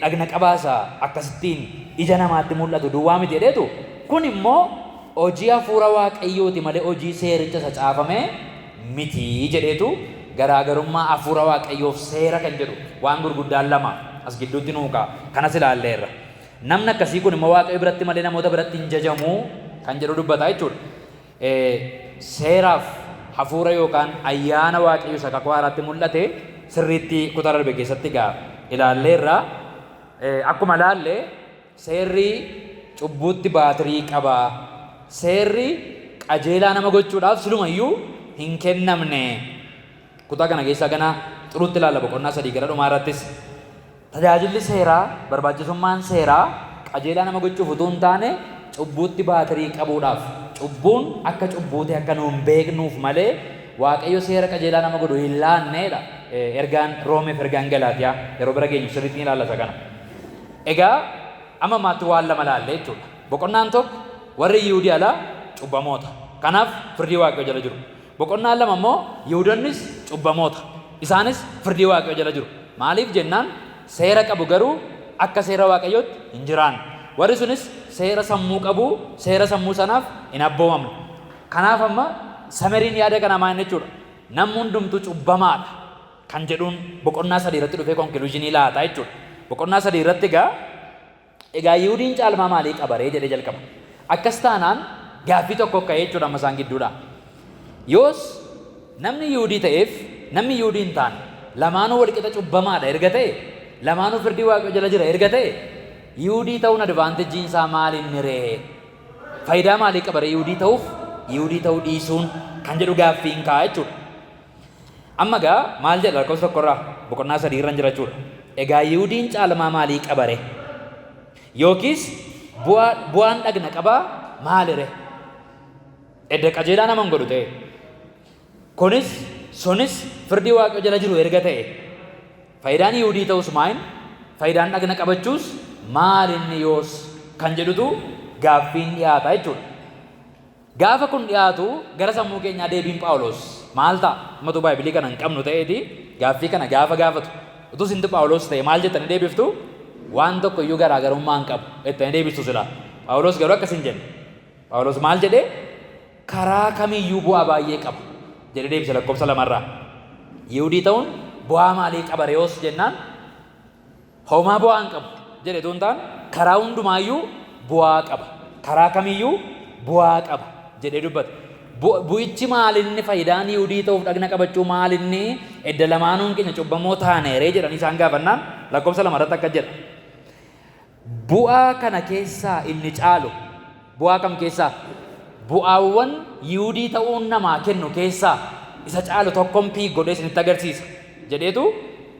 dhagna qabaasa akkasittiin ija namaatti mul'atu duwwaa miti jedheetu. Kun immoo hojii hafuura waaqayyooti malee hojii seericha isa caafame miti jedheetu garaagarummaa hafuura waaqayyoof seera kan jedhu waan gurguddaan lama as gidduutti nuuqa kanas ilaalleerra. Namni akkasii kun immoo waaqayyo biratti malee namoota biratti hin jajamu kan jedhu dubbataa jechuudha. Seeraaf hafuura yookaan ayyaana waaqayyo isa kakuu haaraatti mul'ate sirriitti kutaa darbe keessatti gaa ilaalleerra. Akkuma ilaalle seerri cubbuutti baatirii qaba. Seerri qajeelaa nama gochuudhaaf silumayyuu hin kennamne. Kutaa kana keessaa kana xuruutti ilaalla boqonnaa 3 gara dhumaa irrattis. Tajaajilli seeraa, barbaachisummaan seeraa qajeelaa nama gochuuf utuu hin taane cubbuutti baatirii qabuudhaaf. Cubbuun akka cubbuuti akka nuun beeknuuf malee waaqayyo seera qajeelaa nama godhu hin laanneedha. Ergaan Roomeef ergaan Galaatiyaa yeroo bira geenyu sirriitti ni ilaallata kana. Egaa amma maatti waan lama ilaalle jechuudha. Boqonnaan tokko warri Yihuudii alaa cubbamoota. Kanaaf firdii waaqayyo jala jiru. Boqonnaan lama immoo Yihuudoonnis cubbamoota. Isaanis firdii waaqayyo jala jiru. Maaliif jennaan seera qabu garuu akka seera waaqayyootti hin jiraan. Warri sunis seera sammuu qabu, seera sammuu sanaaf hin abboomamne. Kanaaf amma sameriin yaada kana maal jechuudha? Namni hundumtuu cubbamaadha kan jedhuun boqonnaa 3 irratti dhufee konkluuzinii laata jechuudha. Boqonnaa 3 irratti egaa Yihuudiin caalmaa maalii qabaree jedhee jalqaba. Akkas taanaan gaaffii tokko ka'ee jechuudha amma isaan gidduudha. Yoos namni Yihuudii ta'eef namni Yihuudii hin taane lamaanuu walqixa cubbamaadha erga ta'e lamaanuu firdii Waaqayyoo jala jira erga ta'e Yihuudii ta'uun advaanteejiin isaa maal inni ree? Faayidaa maalii qaba ree Yihuudii ta'uuf Yihuudii ta'uu dhiisuun kan jedhu gaaffii hin kaa'a jechuudha. Amma gaa maal jedha lakkoofsa tokkorraa boqonnaa 3 irra jira jechuudha. Egaa Yihuudiin caalmaa maalii qaba ree? Yookiis bu'aan dhagna qabaa maali ree? Edda qajeelaa nama hin godhu ta'e kunis sunis firdii Waaqayyoo jala jiru erga ta'e faayidaan Yihuudii ta'us maal? Faayidaan dhagna qabachuus maal inni yoos kan jedhutu gaaffiin dhiyaata jechuudha. Gaafa kun dhiyaatu gara sammuu keenyaa deebiin Phaawulos maal ta'a? Matu Baayibilii kana hin qabnu ta'eeti gaaffii kana gaafa gaafatu utuu sinti Phaawulos ta'e maal jettanii deebiftu? Waan tokko iyyuu garaagarummaa hin qabu jettanii deebistu sila. Phaawulos garuu akkas hin jenne. Phaawulos maal jedhee? Karaa kamiyyuu bu'aa baay'ee qaba jedhee deebise lakkoofsa 2 irraa. Yihuudii ta'uun bu'aa maalii qaba re'oos jennaan homaa bu'aa hin qabu jedhe tuun ta'an karaa hundumaayyuu bu'aa qaba. Karaa kamiyyuu bu'aa qaba jedhee dubbata. Bu'ichi maalinni faayidaan Yihuudii ta'uuf dhagna qabachuu maalinni edda lamaanuun keenya cubbamoo taaneeree jedhanii isaan gaafannaan lakkoofsa 2 irratti akka jedha. Bu'aa kana keessaa inni caalu bu'aa kam keessaa? Bu'aawwan Yihuudii ta'uun namaa kennu keessaa isa caalu tokkompii godhee isinitti agarsiisa jedheetu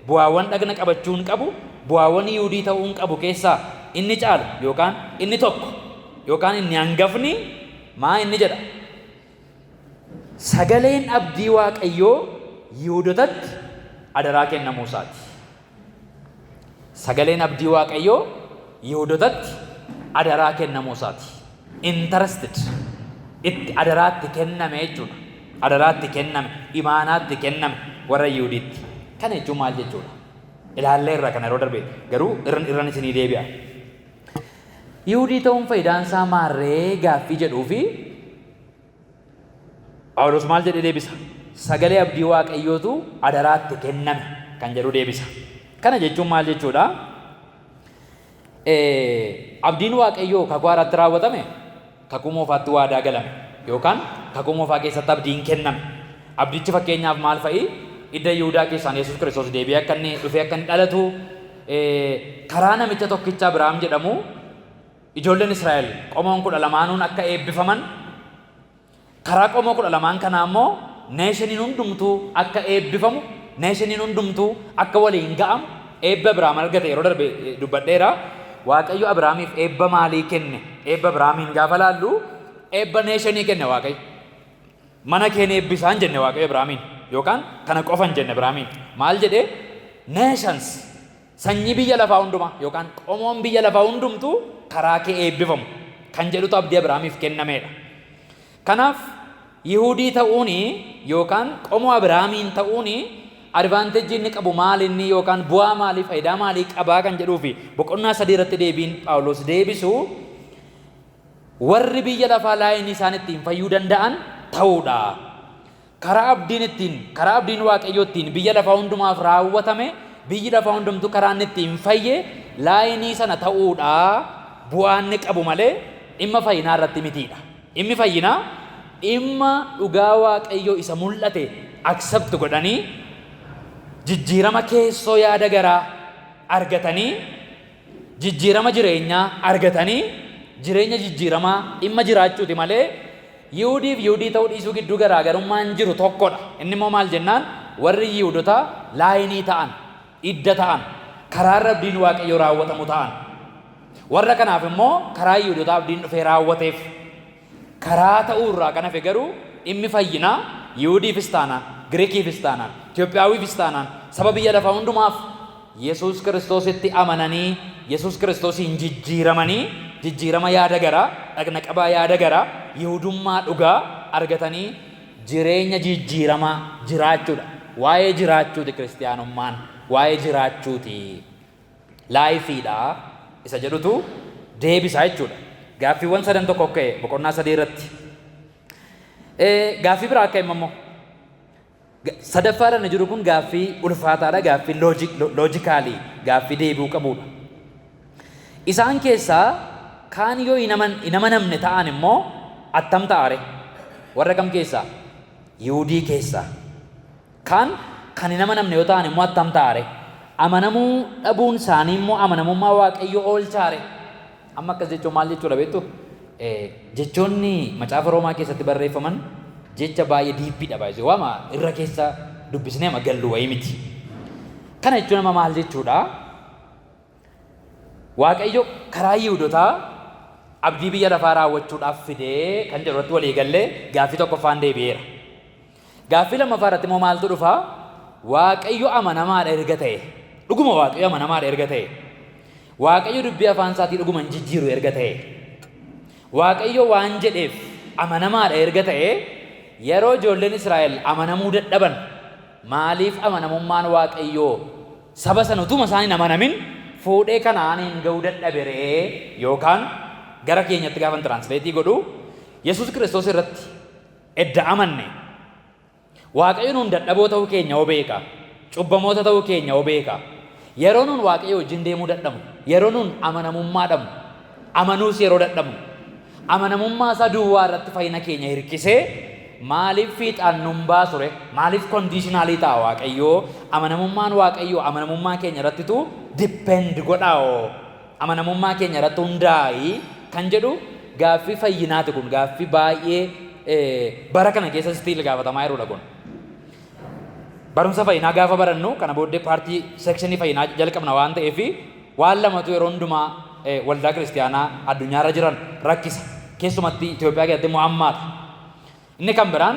bu'aawwan dhagna qabachuun qabu bu'aawwan Yihuudii ta'uun qabu keessaa inni caalu yookaan inni tokko yookaan inni hangafni maa inni jedha? Sagaleen abdii Waaqayyoo Yihuudotatti adaraa kennamuu isaati. Sagaleen abdii Waaqayyoo Yihuudotatti adaraa kennamuu isaati. Interested itti adaraatti kenname jechuudha. Adaraatti kenname, imaanaatti kenname warra Yihuudiitti. Kana jechuun maal jechuudha? Ilaallee irraa kana yeroo darbe garuu irran isinii deebi'a. Yihuudii ta'uun faayidaan isaa maarree gaaffii jedhuu fi Phaawulos maal jedhee deebisa? Sagalee abdii Waaqayyootu adaraatti kenname kan jedhu deebisa. Kana jechuun maal jechuudha? Abdiin Waaqayyoo kakuu haaraatti raawwatame kakuu moofaatti waadaa galame yookaan kakuu moofaa keessatti abdiin kenname. Abdichi fakkeenyaaf maal fa'i? Idda Yihuudaa keessaan Yesuus Kiristoos deebi'ee akka inni dhufee akka inni dhalatu karaa namicha tokkicha Abrahaam jedhamu ijoolleen Israa'el qomoon 12 akka eebbifaman karaa qomoo 12 kanaa immoo neeshiniin hundumtuu akka eebbifamu neeshiniin hundumtuu akka waliin ga'amu eebba Abrahaam argate yeroo darbe dubbadheera. Waaqayyo Abrahaamiif eebba maalii kenne? Eebba Abrahaamiin gaafa laallu eebba neeshinii kenne Waaqayyo. Mana keenya eebbisaan jenne Waaqayyo Abrahaamiin yookaan kana qofan jenne Abrahaamiin. Maal jedhee? Nations sanyii biyya lafaa hundumaa yookaan qomoon biyya lafaa hundumtuu karaa kee eebbifamu kan jedhutu abdii Abrahaamiif kennameedha. Kanaaf Yihuudii ta'uuni yookaan qomoo Abrahaamiin ta'uuni advaanteejii inni qabu maal inni yookaan bu'aa maalii faayidaa maalii qabaa kan jedhuu fi boqonnaa 3 irratti deebiin Phaawulos deebisu warri biyya lafaa laayinii isaan ittiin fayyuu danda'an ta'uudha. Karaa abdiin Waaqayyoo ittiin biyya lafaa hundumaaf raawwatame biyyi lafaa hundumtuu karaa inni ittiin fayye laayinii sana ta'uudha. Bu'aa inni qabu malee dhimma fayyinaa irratti mitiidha. Dhimmi fayyinaa dhimma dhugaa Waaqayyoo isa mul'ate accept godhanii jijjiirama keessoo yaada garaa argatanii jijjiirama jireenyaa argatanii jireenya jijjiiramaa dhimma jiraachuuti malee Yihuudiif Yihuudii ta'uu dhiisuu gidduu garaagarummaan jiru tokkodha. Inni immoo maal jennaan warri Yihuudotaa laayinii ta'an idda ta'an karaarra abdiin Waaqayyoo raawwatamu ta'an warra kanaaf immoo karaa Yihuudotaa abdiin dhufee raawwateef karaa ta'uu irraa kan hafe garuu dhimmi fayyinaa Yihuudiifis taanaan Giriikiifis taanaan Itoophiyaawifis taanaan saba biyya lafaa hundumaaf Yesuus Kiristoositti amananii Yesuus Kiristoosiin jijjiiramanii jijjiirama yaada garaa dhagna qabaa yaada garaa Yihudummaa dhugaa argatanii jireenya jijjiiramaa jiraachuudha. Waa'ee jiraachuuti kiristiyaanummaan waa'ee jiraachuuti laayifiidha isa jedhutu deebisaa jechuudha. Gaaffiiwwan 3 tokko ka'e boqonnaa 3 irratti gaaffii biraa akka himammoo sadaffaadhaan jiru kun gaaffii ulfaataadha. Gaaffii loojikaalii gaaffii deebi'uu qabudha. Isaan keessaa kaan yoo hin amanamne ta'an immoo attam ta'are warra kam keessaa Yihuudii keessaa kan hin amanamne yoo ta'an immoo attam ta'are amanamuu dhabuun isaanii immoo amanamummaa Waaqayyoo oolchaare. Amma akkas jechuun maal jechuudha beektu? Jechoonni macaafa Roomaa keessatti barreeffaman jecha baay'ee diippiidha baay'ee waama irra keessa dubbisnee ama gallu wayii miti. Kana jechuun nama maal jechuudha? Waaqayyo karaa Yihuudotaa abdii biyya lafaa raawwachuudhaaf fidee kan jedhu irratti walii gallee gaaffii tokkoffaan deebi'eera. Gaaffii lammaffaa irratti immoo maaltu dhufa? Waaqayyo amanamaadha erga ta'e. Dhuguma Waaqayyo amanamaadha erga ta'e. Waaqayyo dubbii afaan isaatii dhuguma hin jijjiiru erga ta'e. Waaqayyo waan jedheef amanamaadha erga ta'e yeroo ijoolleen Israa'el amanamuu dadhaban maaliif amanamummaan Waaqayyoo saba sana utuma isaan hin amanamin fuudhee Kana'aaniin ga'uu dadhabe ree yookaan gara keenyatti gaafan tiraansileetii godhu Yesuus Kiristoos irratti edda amanne Waaqayyo nuun dadhaboo ta'uu keenya hoo beeka. Cubbamoota ta'uu keenya hoo beeka. Yeroo nuun Waaqayyo wajjin deemuu dadhabnu, yeroo nuun amanamummaa dhabnu, amanuus yeroo dadhabnu, amanamummaa isaa duwwaa irratti fayyina keenya hirkisee maaliif fiixaan nun baasure? Maaliif kondiishinaalii ta'a Waaqayyoo? Amanamummaan Waaqayyoo amanamummaa keenya irrattitu dipeend godhaa amanamummaa keenya irratti hundaa'i kan jedhu gaaffii fayyinaati kun gaaffii baay'ee bara kana keessa stiil gaafatamaa jirudha kun. Barumsa fayyinaa gaafa barannu kana booddee paartii sekshinii fayyinaa jalqabna waan ta'eef waan lamatu yeroo hundumaa waldaa kiristiyaanaa addunyaarra jiran rakkisa. Keessumatti Itoophiyaa keessatti immoo ammaadha. Inni kan biraan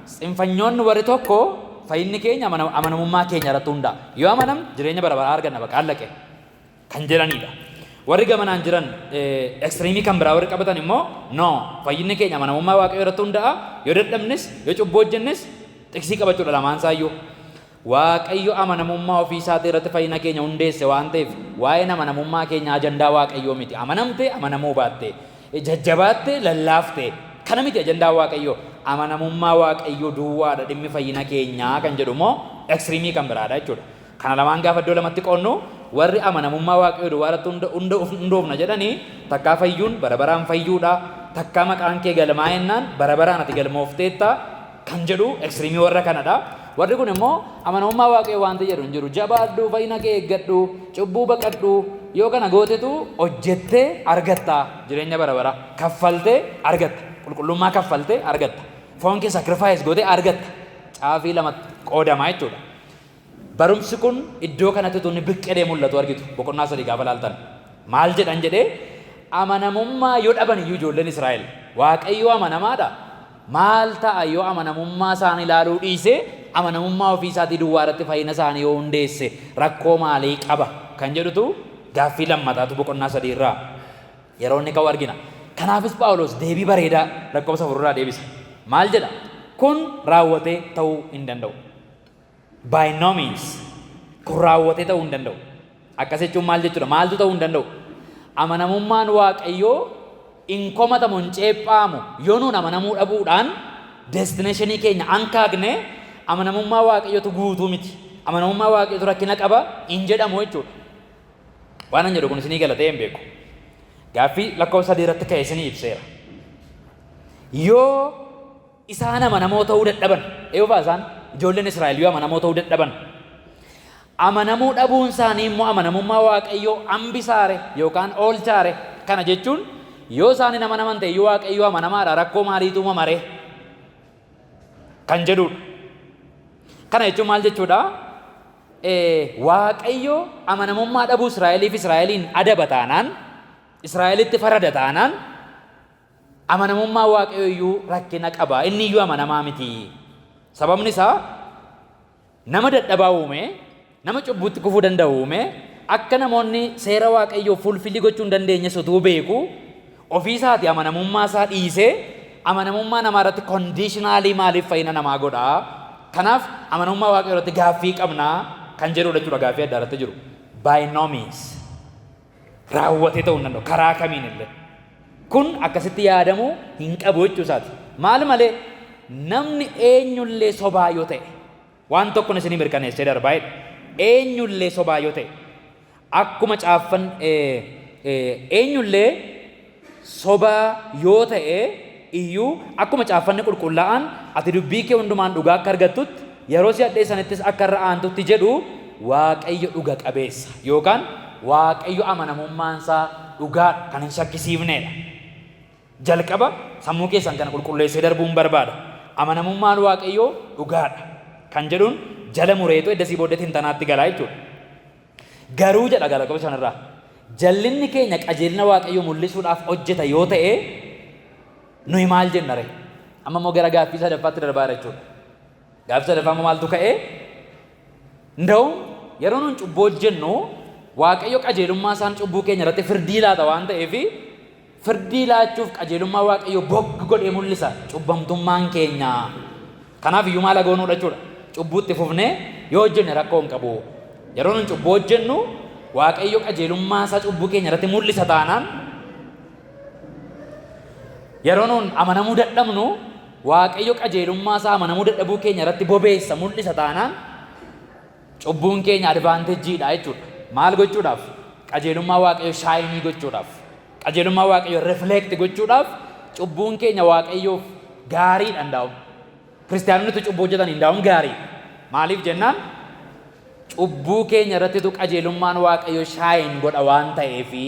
tsinfanyoonni warri tokko fayyinni keenya amanamummaa keenya irratti hundaa'a. Yoo amanam jireenya bara baraa arganna bakka allaqe kan jedhanidha. Warri gamanaan jiran ekstiriimii kan biraa warri qabatan immoo no fayyinni keenya amanamummaa Waaqayyoo irratti hundaa'a. Yoo dadhabnes yoo cubbuu hojjennes xiqsii qabachuudha lamaan isaayyuu. Waaqayyo amanamummaa ofii isaatii irratti fayyina keenya hundeesse waan ta'eef waa'een amanamummaa keenya ajandaa Waaqayyoo miti. Amanamtee amanamuu baattee jajjabaattee lallaaftee kana miti ajandaa Waaqayyoo. Amanamummaa Waaqayyoo duwwaadha dhimmi fayyina keenyaa kan jedhu immoo ekstiriimii kan biraadha jechuudha. Kana lamaan gaafa iddoo lamatti qoonnu warri amanamummaa Waaqayyoo duwwaadhaatti hundoofna jedhanii takkaa fayyuun bara baraan fayyuudha. Takkaa maqaan kee galmaa'ennaan bara baraan ati galmoofteetta kan jedhu ekstiriimii warra kanadha. Warri kun immoo amanamummaa Waaqayyoo waanta jedhu hin jiru. Jabaadhu, fayyina kee eeggadhu, cubbuu baqadhu, yoo kana gootetu hojjettee argatta jireenya bara bara kaffaltee argatta. Qulqullummaa kaffaltee argatta. Foon kee sacrifice gootee argatta. Caafii lama qoodamaa jechuudha. Barumsi kun iddoo kanatti tunni biqqee mul'atu argitu boqonnaa 3 gaafa laaltan. Maal jedhan jedhee amanamummaa yoo dhaban iyyuu ijoolleen Israa'el Waaqayyoo amanamaadha. Maal ta'a yoo amanamummaa isaanii ilaaluu dhiisee amanamummaa ofii isaatii duwwaa irratti fayyina isaanii yoo hundeesse rakkoo maalii qaba kan jedhutu gaaffii lammataatu boqonnaa 3 irraa yeroo inni ka'u argina. Kanaafis Phaawulos deebii bareedaa lakkoofsa 4 irraa deebisa. Maal jedha? Kun raawwatee ta'uu hin danda'u. By no means kun raawwatee ta'uu hin danda'u. Akkas jechuun maal jechuudha? Maaltu ta'uu hin danda'u? Amanamummaan Waaqayyoo in komatamu hin ceephaamu yoo nuun amanamuu dhabuudhaan destineeshinii keenya ankaagne amanamummaa Waaqayyootu guutuu miti. Amanamummaa Waaqayyootu rakkina qaba hin jedhamu jechuudha. Waan an jedhu kun isinii galatee hin beeku. Gaaffii lakkoofsa 3 irratti ka'e isinii ibseera. Yoo isaan amanamoo ta'uu dadhaban eeyyufaa isaan ijoolleen Israa'el yoo amanamoo ta'uu dadhaban amanamuu dhabuun isaanii immoo amanamummaa Waaqayyoo hambisaare yookaan oolchaare. Kana jechuun yoo isaan hin amanaman ta'e yoo Waaqayyoo amanamaadha rakkoo maaliitu mamare kan jedhudha. Kana jechuun maal jechuudha? Waaqayyoo amanamummaa dhabuu Israa'eliif Israa'eliin adaba taanaan Israa'elitti farada taanaan amanamummaa Waaqayyoo iyyuu rakkina qaba. Inni iyyuu amanamaa miti. Sababni isaa nama dadhabaa uume, nama cubbuutti kufuu danda'u uume, akka namoonni seera Waaqayyoo fulfilii gochuu hin dandeenye utuu beeku ofii isaatii amanamummaa isaa dhiisee amanamummaa namaa irratti kondiishinaalii maaliif fayyina namaa godhaa? Kanaaf amanamummaa Waaqayyoo irratti gaaffii qabnaa kan jedhudha jechuudha. Gaaffii adda irratti jiru. By no means raawwatee ta'uu hin danda'u karaa kamiin illee. Kun akkasitti yaadamuu hin qabu jechuu isaati. Maal malee namni eenyullee sobaa yoo ta'e waan tokkoon isinii mirkaneessee darbaa'edha. Eenyullee sobaa yoo ta'e akkuma caaffan eenyullee sobaa yoo ta'e iyyuu akkuma caaffanni qulqullaa'an ati dubbii kee hundumaan dhugaa akka argattutti yeroo si hadhee sanattis akka irra aantutti jedhu Waaqayyo dhuga qabeessa yookaan Waaqayyo amanamummaan isaa dhugaa kan hin shakkisiifnedha. Jalqaba sammuu keessan kana qulqulleessee darbuun barbaada. Amanamummaan Waaqayyoo dhugaadha kan jedhuun jala mureetu eddasii booddeetiin tanaatti galaa jechuudha. Garuu jedha gara qofa sanarraa jallinni keenya qajeelina Waaqayyoo mul'isuudhaaf hojjeta yoo ta'e nuyi maal jenna ree? Amma immoo gara gaaffii sadaffaatti darbaa jechuudha. Gaaffii sadaffaa maaltu ka'ee? Nda'u yeroo nuun cubbuu hojjennu Waaqayyo qajeelummaa isaan cubbuu keenya irratti firdii laata waan ta'eef firdii laachuuf qajeelummaa Waaqayyo boggi godhee mul'isa cubbamtummaan keenya. Kanaaf iyyuu maal agoonuudha jechuudha. Cubbuutti fufnee yoo hojjenne rakkoo hin qabu. Yeroo nuun cubbuu hojjennu Waaqayyo qajeelummaa isaa cubbuu keenya irratti mul'isa taanaan yeroo nuun amanamuu dadhabnu Waaqayyo qajeelummaa isaa amanamuu dadhabuu keenya irratti bobeessa mul'isa taanaan cubbuun keenya advaanteejiidha jechuudha. Maal gochuudhaaf? Qajeelummaa Waaqayyo shaayinii gochuudhaaf. Qajeelummaa Waaqayyo reflect gochuudhaaf cubbuun keenya Waaqayyoof gaariidha ndaa'u. Kiristaanonni cubbuu hojjetan ndaa'u gaarii. Maaliif jennaan? Cubbuu keenya irrattitu qajeelummaan Waaqayyo shaayin godha waan ta'eefi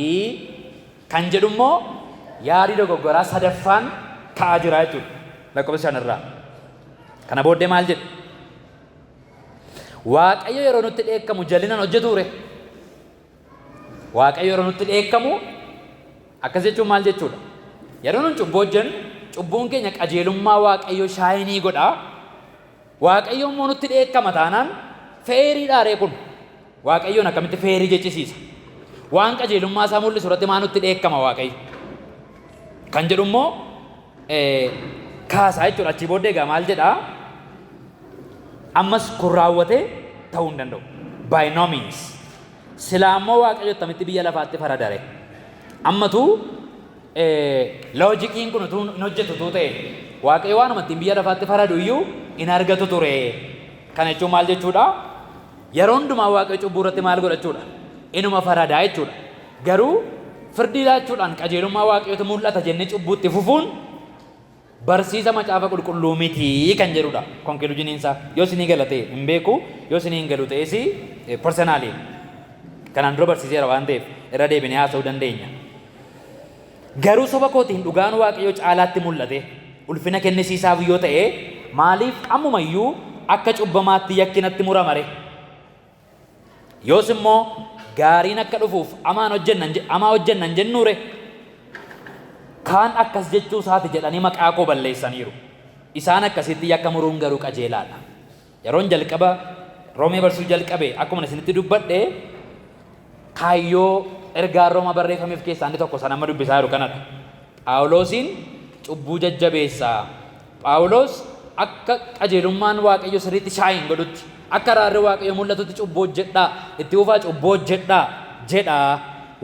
kan jedhu immoo yaadii dogoggoraa sadaffaan ka'aa jira jechuudha. Lakkoofsa shanirraa. Kana booddee maal jedhe? Waaqayyo yeroo nutti dheekkamu jallinaan hojjetu ture. Waaqayyo yeroo nutti dheekkamu akkas jechuun maal jechuudha? Yeroo nun cubbuu hojjennu cubbuun keenya qajeelummaa Waaqayyo shaayinii godha. Waaqayyo immoo nutti dheekkama taanaan feeriidhaa ree kun. Waaqayyoon akkamitti feerii jechisiisa? Waan qajeelummaa isaa mul'isu irratti maa nutti dheekkama Waaqayyo? Kan jedhu immoo kaasaa jechuudha. Achii booddee egaa maal jedhaa? Ammas kun raawwatee ta'uu hin danda'u. By no means. Silaa immoo Waaqayyo akkamitti biyya lafaatti faradare. Ammatu loojikiin kun utuu hin hojjetu utuu ta'e Waaqayyo waanuma ittiin biyya lafaatti faradu iyyuu hin argatu ture. Kana jechuun maal jechuudha? Yeroo hundumaa Waaqayyo cubbuu irratti maal godhachuudha? Inuma faradaa jechuudha. Garuu firdii laachuudhaan qajeelummaa Waaqayyootu mul'ata jennee cubbuutti fufuun barsiisa macaafa qulqulluu miti kan jedhudha. Konkluujiniinsaa yoo isinii galate hin beeku yoo isinii hin galu ta'es personaalii kanaan dura barsiiseera waan ta'eef irra deebinee haasa'uu dandeenya. Garuu soba kootiin dhugaan Waaqayyoo caalaatti mul'ate ulfina kennisiisaaf yoo ta'e maaliif ammumayyuu akka cubbamaatti yakkinatti muramare? Yoos immoo gaariin akka dhufuuf amaa hojjennan jennuure? Kaan akkas jechuu isaati jedhanii maqaa koo balleessaniiru. Isaan akkasitti yakka muruun garuu qajeelaadha. Yeroon jalqaba Roomee barsiisuu jalqabe akkuma isinitti dubbadhe kaayyoo ergaa Roomaa barreeffameef keessaa inni tokko sana amma dubbisaa jiru kanadha. Phaawulosiin cubbuu jajjabeessaa. Phaawulos akka qajeelummaan Waaqayyo sirriitti shaayin godhutti akka araarri Waaqayyo mul'atutti cubbuu hojjedhaa itti fufaa cubbuu hojjedhaa jedhaa.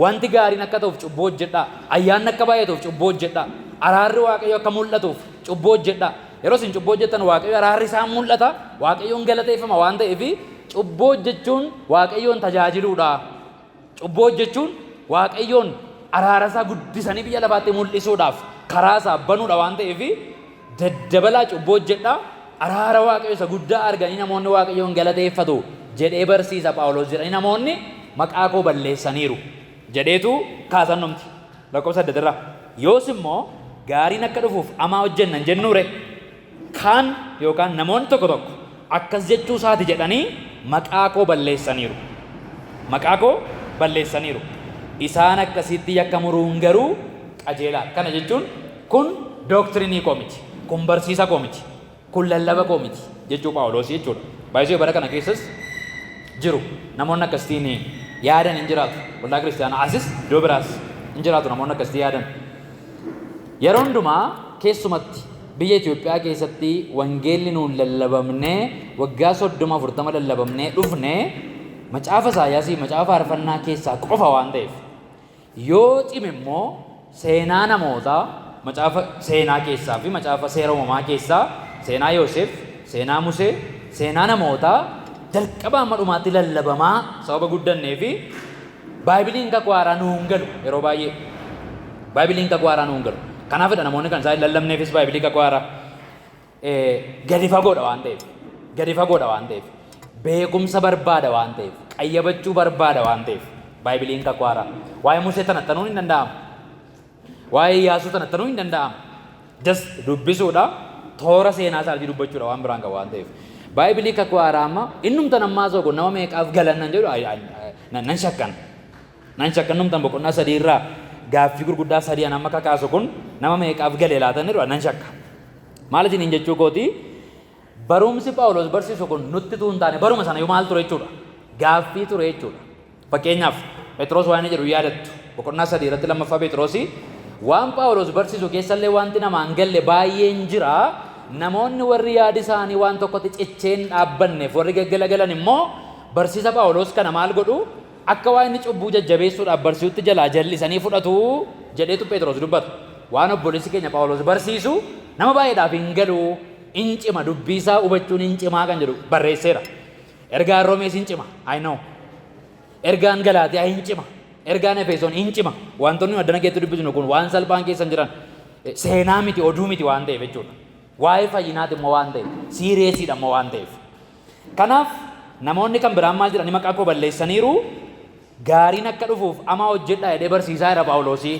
Wanti gaariin akka ta'uuf cubbuu hojjedhaa. Ayyaanni akka baay'atuuf cubbuu hojjedhaa. Araarri Waaqayyo akka mul'atuuf cubbuu hojjedhaa. Yeroo isin cubbuu hojjettan Waaqayyo araarri isaa mul'ata. Waaqayyoon galateeffama waan ta'eef cubbuu hojjechuun Waaqayyoon tajaajiluudha. Cubbuu hojjechuun Waaqayyoon araara isaa guddisanii biyya lafaatti mul'isuudhaaf karaa isaa banuudha waan ta'eef daddabalaa cubbuu hojjedhaa. Araara Waaqayyo isa guddaa arganii namoonni Waaqayyoon galateeffatu jedhee barsiisa Phaawulos jedhanii namoonni maqaa koo balleessaniiru. Jedheetu kaasannumti lakkoofsa 8 irraa. Yoos immoo gaariin akka dhufuuf amaa hojjennan jennuure? Kaan yookaan namoonni tokko tokko akkas jechuu isaati jedhanii maqaa koo balleessaniiru. Maqaa koo balleessaniiru. Isaan akkasitti yakka muruun garuu qajeelaa. Kana jechuun kun dooktirinii koo miti. Kun barsiisa koo miti. Kun lallaba koo miti jechuu Phaawulos jechuudha. Baay'isee bara kana keessas jiru namoonni akkasitiin yaadan hin jiraatu. Waldaa kiristaanaa asis iddoo biraas hin jiraatu namoonni akkasitti yaadan. Yeroo hundumaa keessumatti biyya Itoophiyaa keessatti wangeelli nuun lallabamnee waggaa 30-40 lallabamnee dhufnee macaafa Isaayaasii macaafa faarfannaa keessaa qofa waan ta'eef yoo cime immoo seenaa namootaa macaafa seenaa keessaa fi macaafa seera uumamaa keessaa seenaa Yoosef, seenaa Musee, seenaa namootaa jalqaba amma dhumaatti lallabamaa sababa guddannee fi baaybiliin kakuu haaraa nuun galu yeroo baay'ee baaybiliin kakuu haaraa nuun galu Kanaafidha namoonni kan isaan lallabneefis baay'ee kakuu haaraa gadi fagoodha waan ta'eef. Gadi fagoodha waan ta'eef. Beekumsa barbaada waan ta'eef. Qayyabachuu barbaada waan ta'eef. Baay'ee kakuu haaraa. Waa'ee Musee tanattanuu hin danda'amu. Waa'ee Iyyaasuu tanattanuu hin danda'amu. Just dubbisuudha. Toora seenaa isaatii dubbachuudha waan biraan qabu waan ta'eef. Baay'ee kakuu haaraa amma innumtan ammaa soo kun nama meeqaaf galan nan jedhu nan shakkan. Nan shakkan numtan boqonnaa sadii irraa gaaffii gurguddaa sadii an amma kakaasu kun nama meeqaaf galee laatan jedhu nan shakka. Maal isiniin jechuu kooti barumsi Phaawulos barsiisu kun nutti tuun taane baruma sana yoo maal ture jechuudha. Gaaffii ture jechuudha. Fakkeenyaaf Phexros waan jedhu yaadattu boqonnaa sadii irratti lammaffaa Phexrosi waan Phaawulos barsiisu keessallee wanti namaan galle baay'een jira. Namoonni warri yaadi isaanii waan tokkotti cicheen dhaabbanneef warri gaggalagalan immoo barsiisa Phaawulos kana maal godhu akka waa inni cubbuu jajjabeessuudhaaf barsiisutti jalaa jallisanii fudhatu jedheetu Phexros dubbata. Waan obboleessi keenya Phaawulos barsiisu nama baay'eedhaaf hin galu hin cima dubbii isaa hubachuun hin cimaa kan jedhu barreesseera. Ergaan Roomees hin cima. I know. Ergaan Galaatiyaa hin cima. Ergaan Efesoon hin cima. Wantoonni addana keessatti dubbisnu kun waan salphaan keessan jiran seenaa miti oduu miti waan ta'eef jechuudha. Waa'ee fayyinaati immoo waan ta'eef siireesiidha immoo waan ta'eef. Kanaaf namoonni kan biraan maal jedhani maqaa koo balleessaniiru gaariin akka dhufuuf amaa hojjedhaa jedhee barsiisaa jira Phaawulosii.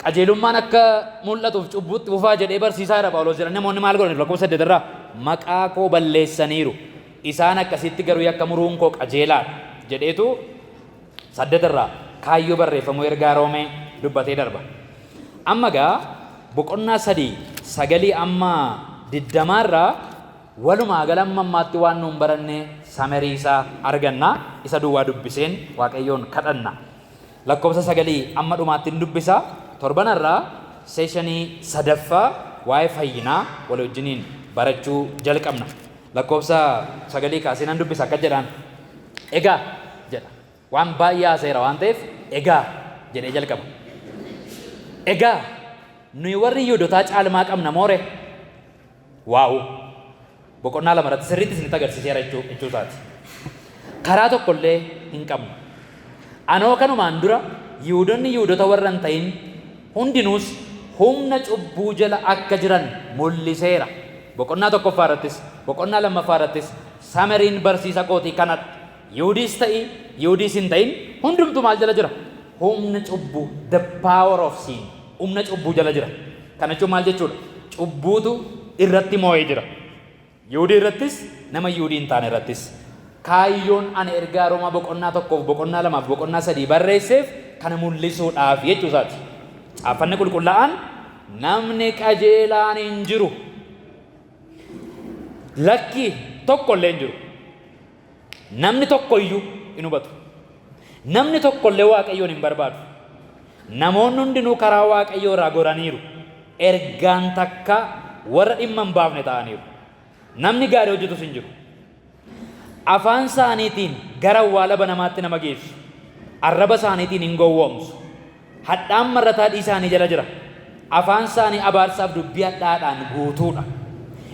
Qajeelummaan akka mul'atuuf cubbuutti fufaa jedhee barsiisaa jira Phaawulos jedhan namoonni maal godhani lakkoofsa 8 irraa maqaa koo balleessaniiru. Isaan akkasitti garuu akka muruun koo qajeelaadha jedheetu 8 irraa kaayyoo barreeffamuu ergaa Roomee dubbatee darba. Amma gaa boqonnaa 3 sagalii amma 20 irraa walumaa gala ammaatti waan nuun baranne samarii isaa arganna. Isa duwwaa dubbiseen Waaqayyoon kadhanna. Lakkoofsa 9 amma dhumaatti hin dubbisa. Torban irraa seeshinii sadaffaa waa'ee fayyinaa wal wajjiniin barachuu jalqabna. Lakkoofsa 9 kaasee nan dubbisa akka jedhaan egaa jedha. Waan baay'ee haaseera waan ta'eef egaa jedhee jalqaba. Egaa nuyi warri Yihuudootaa caalmaa qabna moore waaw boqonnaa 2 irratti sirriitti isinitti agarsiiseera jechuusaati. Karaa tokkollee hin qabnu. Anoo kanumaan dura Yihuudoonni Yihuudoota warra hin ta'in hundinuus humna cubbuu jala akka jiran mul'iseera. Boqonnaa 1ffaa irrattis boqonnaa 2ffaa irrattis samariin barsiisa kootii kanadha. Yihuudiis ta'ii Yihuudiis hin ta'in hundumtu maal jala jira? Humna cubbuu, the power of sin. Humna cubbuu jala jira. Kana jechuun maal jechuudha? Cubbuutu irratti moo'ee jira. Yihuudii irrattis nama Yihuudii hin taane irrattis. Kaayyoon ani ergaa Roomaa boqonnaa 1 boqonnaa 2 boqonnaa 3 barreesseef kana mul'isuudhaaf jechuusaati. Caaffanni qulqullaa'aan namni qajeelaan hin jiru. Lakki tokkollee hin jiru. Namni tokkoyyuu hin hubatu. Namni tokkollee Waaqayyoon hin barbaadu. Namoonni hundinuu karaa Waaqayyoo irraa goraniiru. Ergaan takka warra dhimma hin baafne ta'aniiru. Namni gaarii hojjetus hin jiru. Afaan isaaniitiin gara awwaala banamaatti nama geessu. Arraba isaaniitiin hin gowwoomsu. Hadhaan marrataa isaanii jala jira. Afaan isaanii abaarsaaf dubbii hadhaadhaan guutuudha.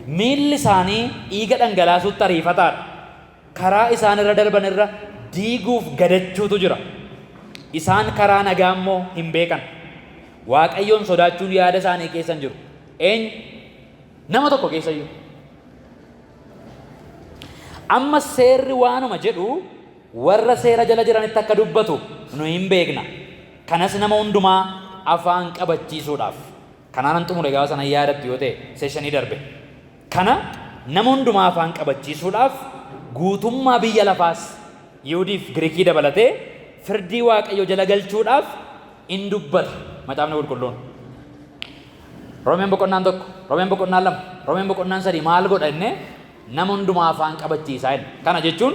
Miilli isaanii dhiiga dhangalaasuutti ariifataadha. Karaa isaan irra darban irra diiguuf gadachuutu jira. Isaan karaa nagaa immoo hin beekan. Waaqayyoon sodaachuun yaada isaanii keessa hin jiru. Eenyu? Nama tokko keessa iyyuu. Amma seerri waanuma jedhu warra seera jala jiranitti akka dubbatu nu hin beekna. Kanas nama hundumaa afaan qabachiisuudhaaf. Kanaan xumure gaafa sana yaadattu yoo ta'e seeshinii darbe. Kana nama hundumaa afaan qabachiisuudhaaf guutummaa biyya lafaas Yihuudiif Giriikii dabalatee firdii Waaqayyoo jala galchuudhaaf in dubbata macaafni qulqulluun. Roomeen boqonnaan 1, Roomeen boqonnaan 2, Roomeen boqonnaan 3 maal godha innee nama hundumaa afaan qabachiisaa jedha. Kana jechuun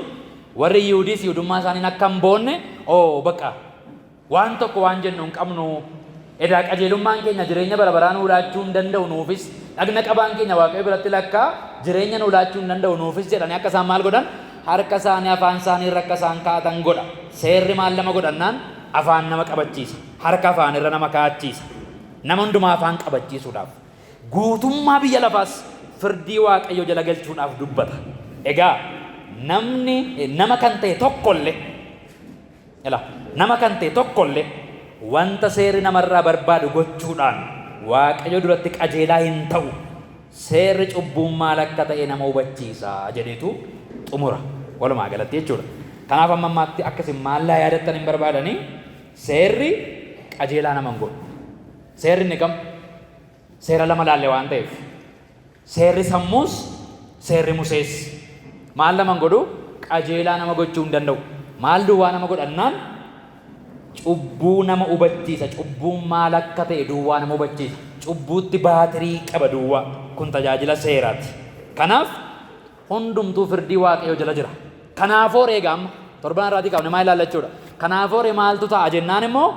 warri Yihuudiis Yihuudummaa isaaniin akka hin boonne bakka waan tokko waan jennu hin qabnu. Edaa qajeelummaan keenya jireenya bara baraa nuu laachuu hin danda'u nuufis dhagna qabaan keenya Waaqayyo biratti lakkaa jireenya nuu laachuu hin danda'u nuufis jedhanii akka isaan maal godhan harka isaanii afaan isaanii irra akka isaan kaa'atan godha. Seerri maal nama godhannaan afaan nama qabachiisa. Harka afaan irra nama kaa'achiisa. Nama hundumaa afaan qabachiisuudhaaf. Guutummaa biyya lafaas firdii Waaqayyo jala galchuudhaaf dubbata. Egaa nama kan ta'e tokkollee nama kan ta'e tokkollee wanta seerri namarraa barbaadu gochuudhaan waaqayyo duratti qajeelaa hin ta'u. Seerri cubbuun maal akka ta'e nama hubachiisa jedhetu xumura walumaa galatti jechuudha. Kanaaf amma ammaatti akkasiin maallaa yaadattan hin barbaadanii seerri qajeelaa nama hin godhu. Seerri inni kam? Seera lama laalle waan ta'eef. Seerri sammuus seerri Musees maal nama hin godhu? Qajeelaa nama gochuu hin danda'u. Maal duwwaa nama godhannaan cubbuu nama hubachiisa. Cubbuun maal akka ta'e duwwaa nama hubachiisa. Cubbuutti baatirii qaba duwwaa. Kun tajaajila seeraati. Kanaaf hundumtuu firdii waaqayyo jala jira. Kanaafoo reega amma torban irraatii qabne maa ilaallachuudha. Kanaafoo maaltu ta'a jennaan immoo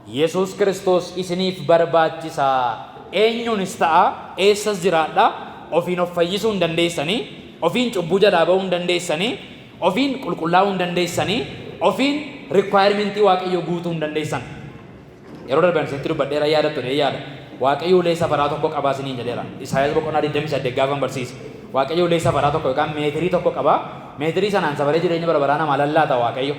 Yesuus Kiristoos isiniif barbaachisaa. Eenyuunis ta'a eessas jiraadha. Ofiin of fayyisuu hin dandeessanii. Ofiin cubbuu jalaa ba'uu hin dandeessanii. Ofiin qulqullaa'uu hin dandeessanii. Ofiin requirement waaqayyo guutuu hin dandeessan. Yeroo darban isinitti dubbadheera yaadattu yaada. Waaqayyo ulee safaraa tokko qabaa isiniin jedheera. Isaayaas boqonnaa 28 gaafan barsiisa. Waaqayyo ulee safaraa tokko yookaan meetirii tokko qabaa. Meetirii sanaan safaree jireenya bara baraa namaa lallaata waaqayyo.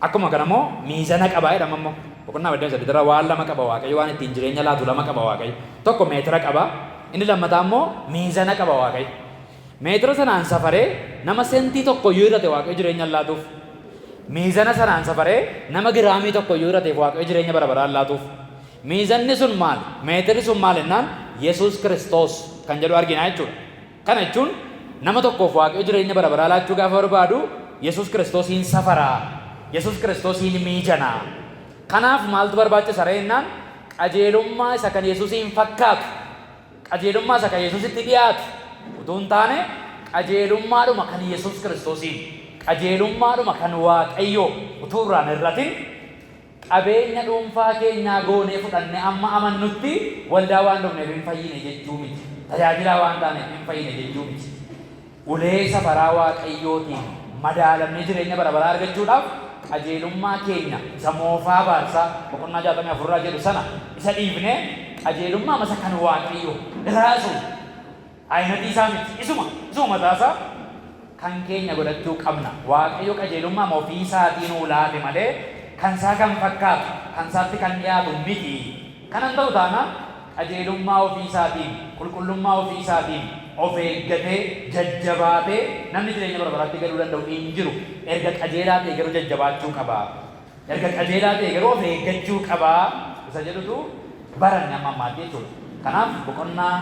Akkuma kana immoo miizana qabaa jedhama immoo. Boqonnaa 28 irra waan lama qaba waaqayyo, waan ittiin jireenya laatu lama qaba waaqayyo. Tokko meetira qaba. Inni lammataa immoo miizana qaba waaqayyo. Meetira sanaan safaree nama sentii tokko yoo hirate waaqayyo jireenya laatuuf. Miizana sanaan safaree nama giraamii tokko yoo hirateef waaqayyo jireenya bara baraa laatuuf. Miizanni sun maal? Meetirri sun maal jennaan? Yesuus Kiristoos kan jedhu argina jechuudha. Kana jechuun nama tokkoof waaqayyo jireenya bara baraa laachuu gaafa barbaadu Yesuus Kiristoosiin safaraa. Yesuus Kiristoosiin miijanaa. Kanaaf maaltu barbaachisa jennaan? Qajeelummaa isa kan Yesuusiin fakkaatu. Qajeelummaa isa kan Yesuusitti dhiyaatu. Utuu hin taane qajeelummaadhuma kan Yesuus Kiristoosiin. Qajeelummaadhuma kan waaqayyo utuu irraan hir'atin qabeenya dhuunfaa keenyaa goonee fudhanne amma amannutti waldaa waan dhufneef hin fayyine jechuu miti. Tajaajilaa waan taaneef hin fayyine jechuu miti. Ulee safaraa waaqayyootiin madaalamnee jireenya bara baraa argachuudhaaf qajeelummaa keenya isa moofaa baarsaa boqonnaa 64 jedhu sana isa dhiifnee qajeelummaa masa kan waaqayyoo iraasuun ayinatii isaa miti. Isuma mataasaa kan keenya godhachuu qabna. Waaqayyo qajeelummaa ofii isaatiin nuu laate malee kan isaa kan fakkaatu, kan isaatti kan dhiyaatu miti. Kanan ta'u taanaan qajeelummaa ofii isaatiin, qulqullummaa ofii isaatiin of eeggatee, jajjabaatee namni jireenya bara baraatti galuu danda'u hin jiru. Erga qajeelaa ta'e garuu jajjabaachuu qaba. Erga qajeelaa ta'e garuu of eeggachuu qaba. Isa jedhutu baranne amma ammaatti jechuudha. Kanaaf boqonnaa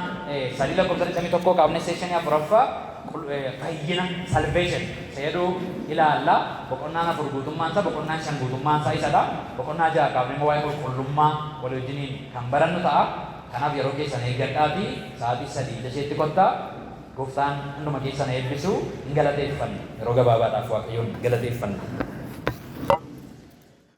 3:1 kaafne seeshinii 4ffaa fayyina salvation seeduu ilaalla. Boqonnaan 4 guutummaan isaa, boqonnaan 5 guutummaan isaa isadha. Boqonnaa 6 kaafne immoo waa'ee qulqullummaa walii wajjiniin kan barannu ta'a. Kanaaf yeroo keessan eeggadhaatii sa'aatii 3 dasheetti kottaa. Gooftaan hunduma keessan eebbisu hin galateeffanna. Yeroo gabaabaadhaaf waaqayyoon galateeffanna.